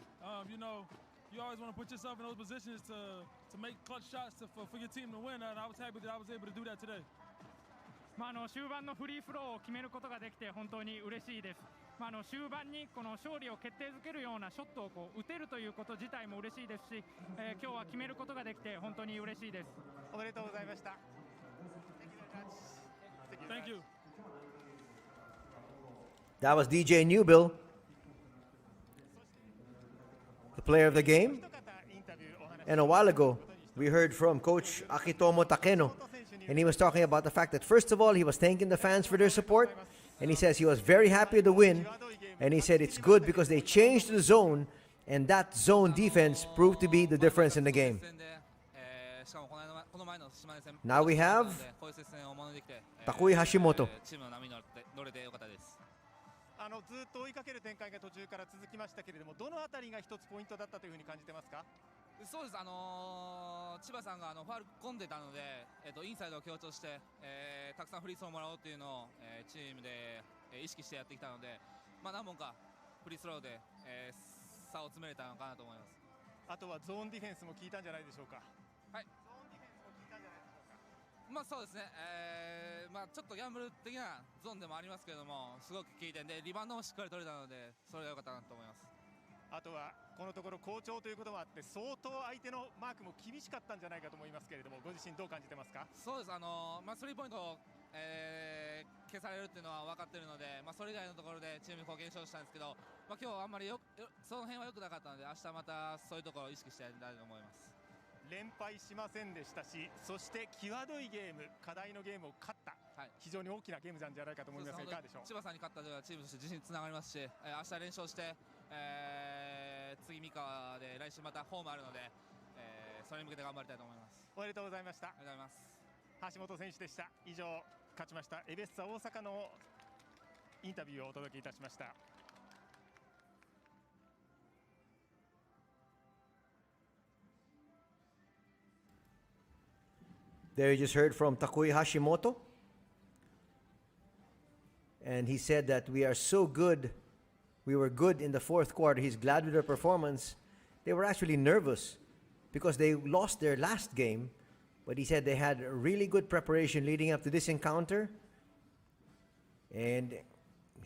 You always want to put yourself in those positions to make clutch shots for your team to win, and I was happy that I was able to do that today. 終盤のフリースローを決めることができて本当に嬉しいです。終盤にこの勝利を決定づけるようなショットを打てるということ自体も嬉しいですし、今日は決めることができて本当に嬉しいです。おめでとうございました。Thank you. That was DJ Newbill, the player of the game. And a while ago, we heard from Coach Akitomo Takeno, and he was talking about the fact that, first of all, he was thanking the fans for their support, and he says he was very happy with the win, and he said it's good because they changed the zone, and that zone defense proved to be the difference in the game. Now we have Takui Hashimoto. ずっと追いかける展開が途中から続きましたけれども、どのあたりが一つポイントだったというふうに感じてますか。そうです、千葉さんがファウル込んでたので、インサイドを強調して、たくさんフリースローもらおうというのを、チームで、意識してやってきたので、何本かフリースローで、差を詰めれたのかなと思います。あとはゾーンディフェンスも効いたんじゃないでしょうか。はい、ゾーンディフェンスも効いたんじゃないでしょうか。そうですね、ちょっとギャンブル的なゾーンでもありますけれども、すごく効いてんで、リバウンドもしっかり取れたので、それが良かったなと思います。あとはこのところ好調ということもあって、相当相手のマークも厳しかったんじゃないかと思いますけれども、ご自身どう感じてますか。そうです、スリーポイントを、消されるっていうのは分かっているので、それ以外のところでチームに貢献したんですけど、今日はあんまりその辺は良くなかったので、明日またそういうところを意識してやりたいと思います。連敗しませんでしたし、そして際どいゲーム、課題のゲームを勝った、非常に大きなゲームなんじゃないかと思いますが、いかがでしょう。千葉さんに勝ったというのはチームとして自信につながりますし、明日連勝して、次三河で来週またホームあるので、それに向けて頑張りたいと思います。おめでとうございました。ありがとうございます。橋本選手でした。以上、勝ちましたエベッサ大阪のインタビューをお届けいたしました。There you just heard from Takui Hashimoto. And he said that we are so good. We were good in the fourth quarter. He's glad with their performance. They were actually nervous because they lost their last game. But he said they had a really good preparation leading up to this encounter. And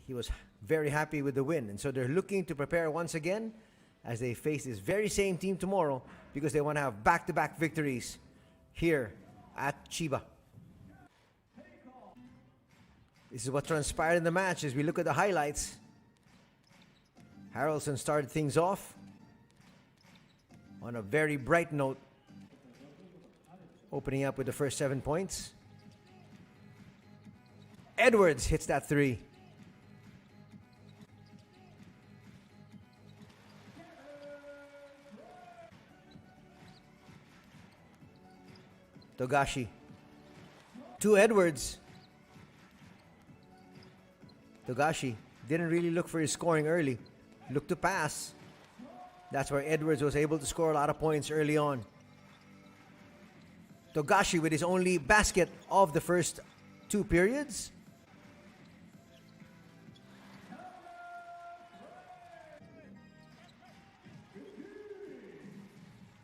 he was very happy with the win. And so they're looking to prepare once again as they face this very same team tomorrow because they want to have back-to-back victories here at Chba. This is what transpired in the match as we look at the highlights. Harrelson started things off on a very bright note, opening up with the first 7 points. Edwards hits that three. Togashi to Edwards. Togashi didn't really look for his scoring early. Looked to pass. That's where Edwards was able to score a lot of points early on. Togashi with his only basket of the first 2 periods.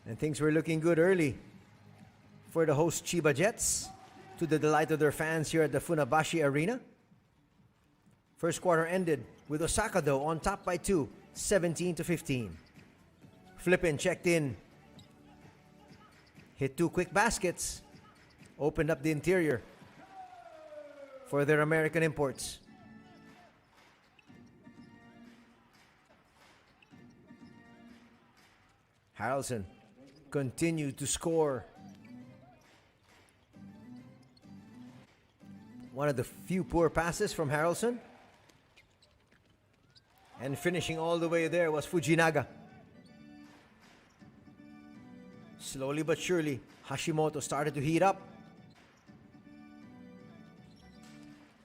And things were looking good early for the host Chba Jets, to the delight of their fans here at the Funabashi Arena. First quarter ended with Osaka though on top by 2, 17-15. Flippin checked in, hit 2 quick baskets, opened up the interior for their American imports. Harrelson continued to score. One of the few poor passes from Harrelson. And finishing all the way there was Fujinaga. Slowly but surely, Hashimoto started to heat up.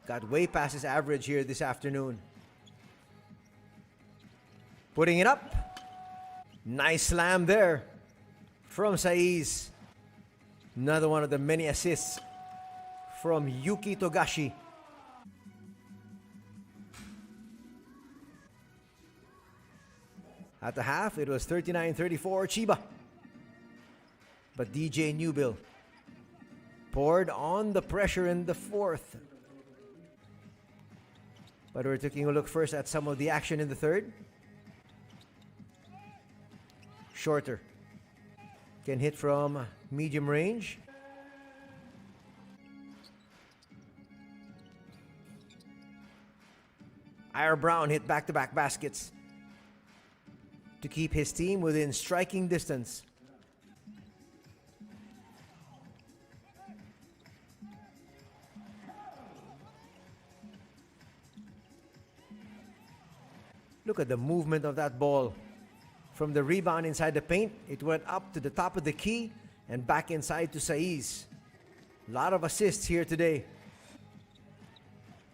Got way past his average here this afternoon. Putting it up. Nice slam there from Saiz. Another one of the many assists from Yuki Togashi. At the half, it was 39-34 Chba. But DJ Newbill poured on the pressure in the fourth. But we're taking a look first at some of the action in the third. Shorter can hit from medium range. Ira Brown hit back-to-back baskets to keep his team within striking distance. Look at the movement of that ball. From the rebound inside the paint, it went up to the top of the key and back inside to Saiz. A lot of assists here today.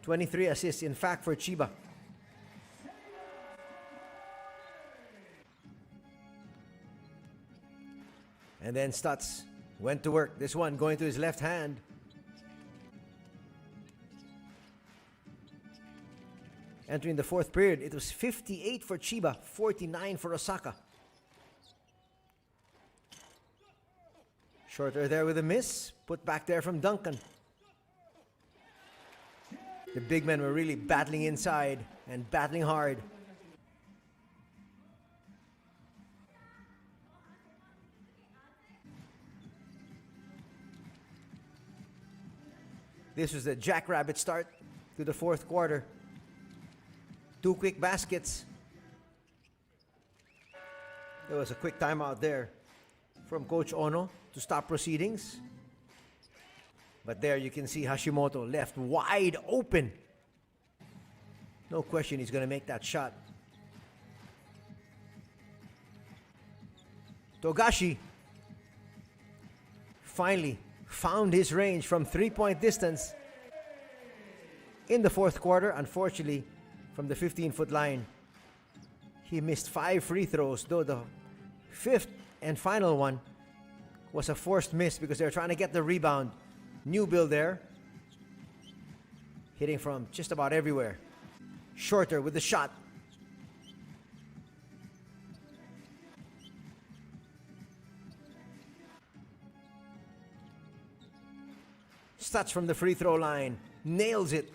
23 assists, in fact, for Chba. And then Stutz went to work. This one going to his left hand. Entering the fourth period, it was 58 for Chba, 49 for Osaka. Shorter there with a miss. Put back there from Duncan. The big men were really battling inside and battling hard. This was the jackrabbit start to the fourth quarter. 2 quick baskets. There was a quick timeout there from Coach Ono to stop proceedings. But there you can see Hashimoto left wide open. No question he's going to make that shot. Togashi finally found his range from 3-point distance in the fourth quarter. Unfortunately, from the 15-foot line, he missed 5 free throws, though the 5th and final one was a forced miss because they were trying to get the rebound. Newbill there, hitting from just about everywhere. Shorter with the shot. Stutz from the free throw line, nails it.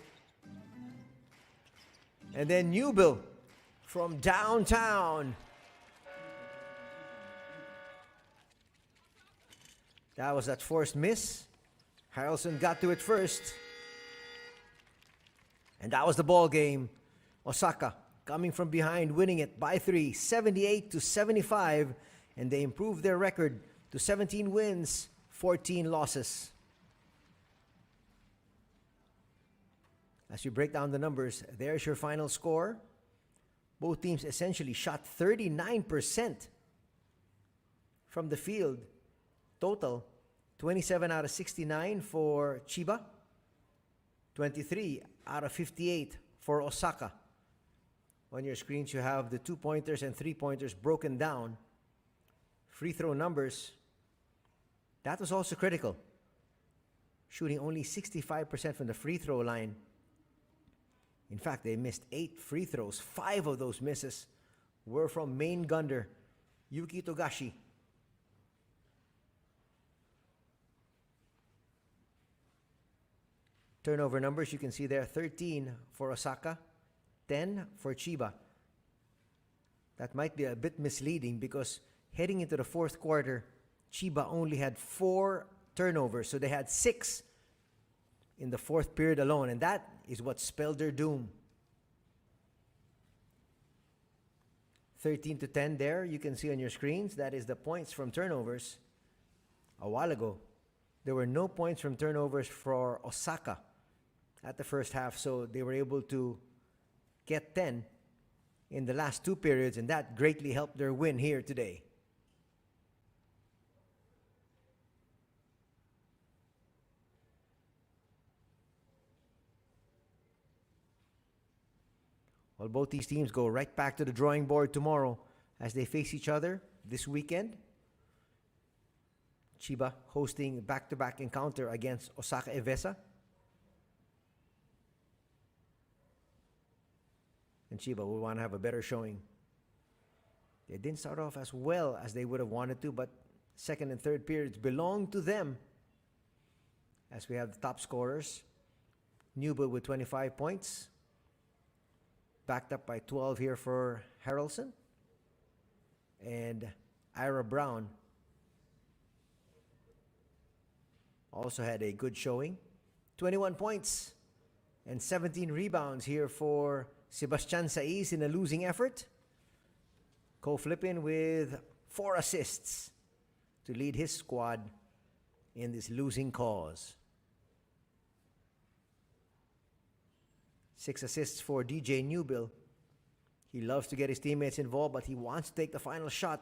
And then Newbill from downtown. That was that forced miss. Harrelson got to it first. And that was the ball game. Osaka coming from behind, winning it by 3, 78-75. And they improved their record to 17 wins, 14 losses. As you break down the numbers, there's your final score. Both teams essentially shot 39% from the field. Total, 27 out of 69 for Chba, 23 out of 58 for Osaka. On your screens, you have the 2-pointers and 3-pointers broken down. Free throw numbers, that was also critical. Shooting only 65% from the free throw line. In fact, they missed 8 free throws. 5 of those misses were from main gunner Yuki Togashi. Turnover numbers, you can see there, 13 for Osaka, 10 for Chba. That might be a bit misleading because heading into the fourth quarter, Chba only had 4 turnovers, so they had 6 in the fourth period alone, and that is what spelled their doom. 13-10 there, you can see on your screens, that is the points from turnovers. A while ago, there were no points from turnovers for Osaka at the first half, so they were able to get 10 in the last 2 periods, and that greatly helped their win here today. Well, both these teams go right back to the drawing board tomorrow as they face each other this weekend. Chba hosting back-to-back encounter against Osaka Evessa. And Chba will want to have a better showing. They didn't start off as well as they would have wanted to, but second and third periods belong to them. As we have the top scorers, Newbill with 25 points. Backed up by 12 here for Harrelson. And Ira Brown also had a good showing. 21 points and 17 rebounds here for Sebastian Saiz in a losing effort. Ko Flippin with 4 assists to lead his squad in this losing cause. 6 assists for DJ Newbill. He loves to get his teammates involved, but he wants to take the final shot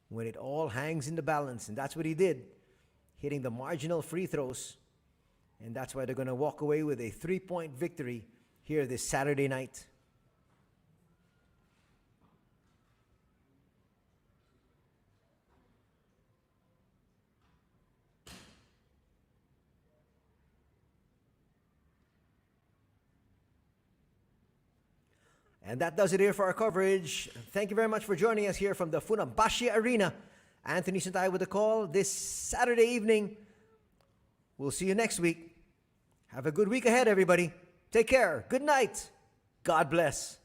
when it all hangs in the balance. And that's what he did, hitting the marginal free throws. And that's why they're going to walk away with a 3-point victory here this Saturday night. And that does it here for our coverage. Thank you very much for joining us here from the Funabashi Arena. Anthony Santay with the call this Saturday evening. We'll see you next week. Have a good week ahead, everybody. Take care. Good night. God bless.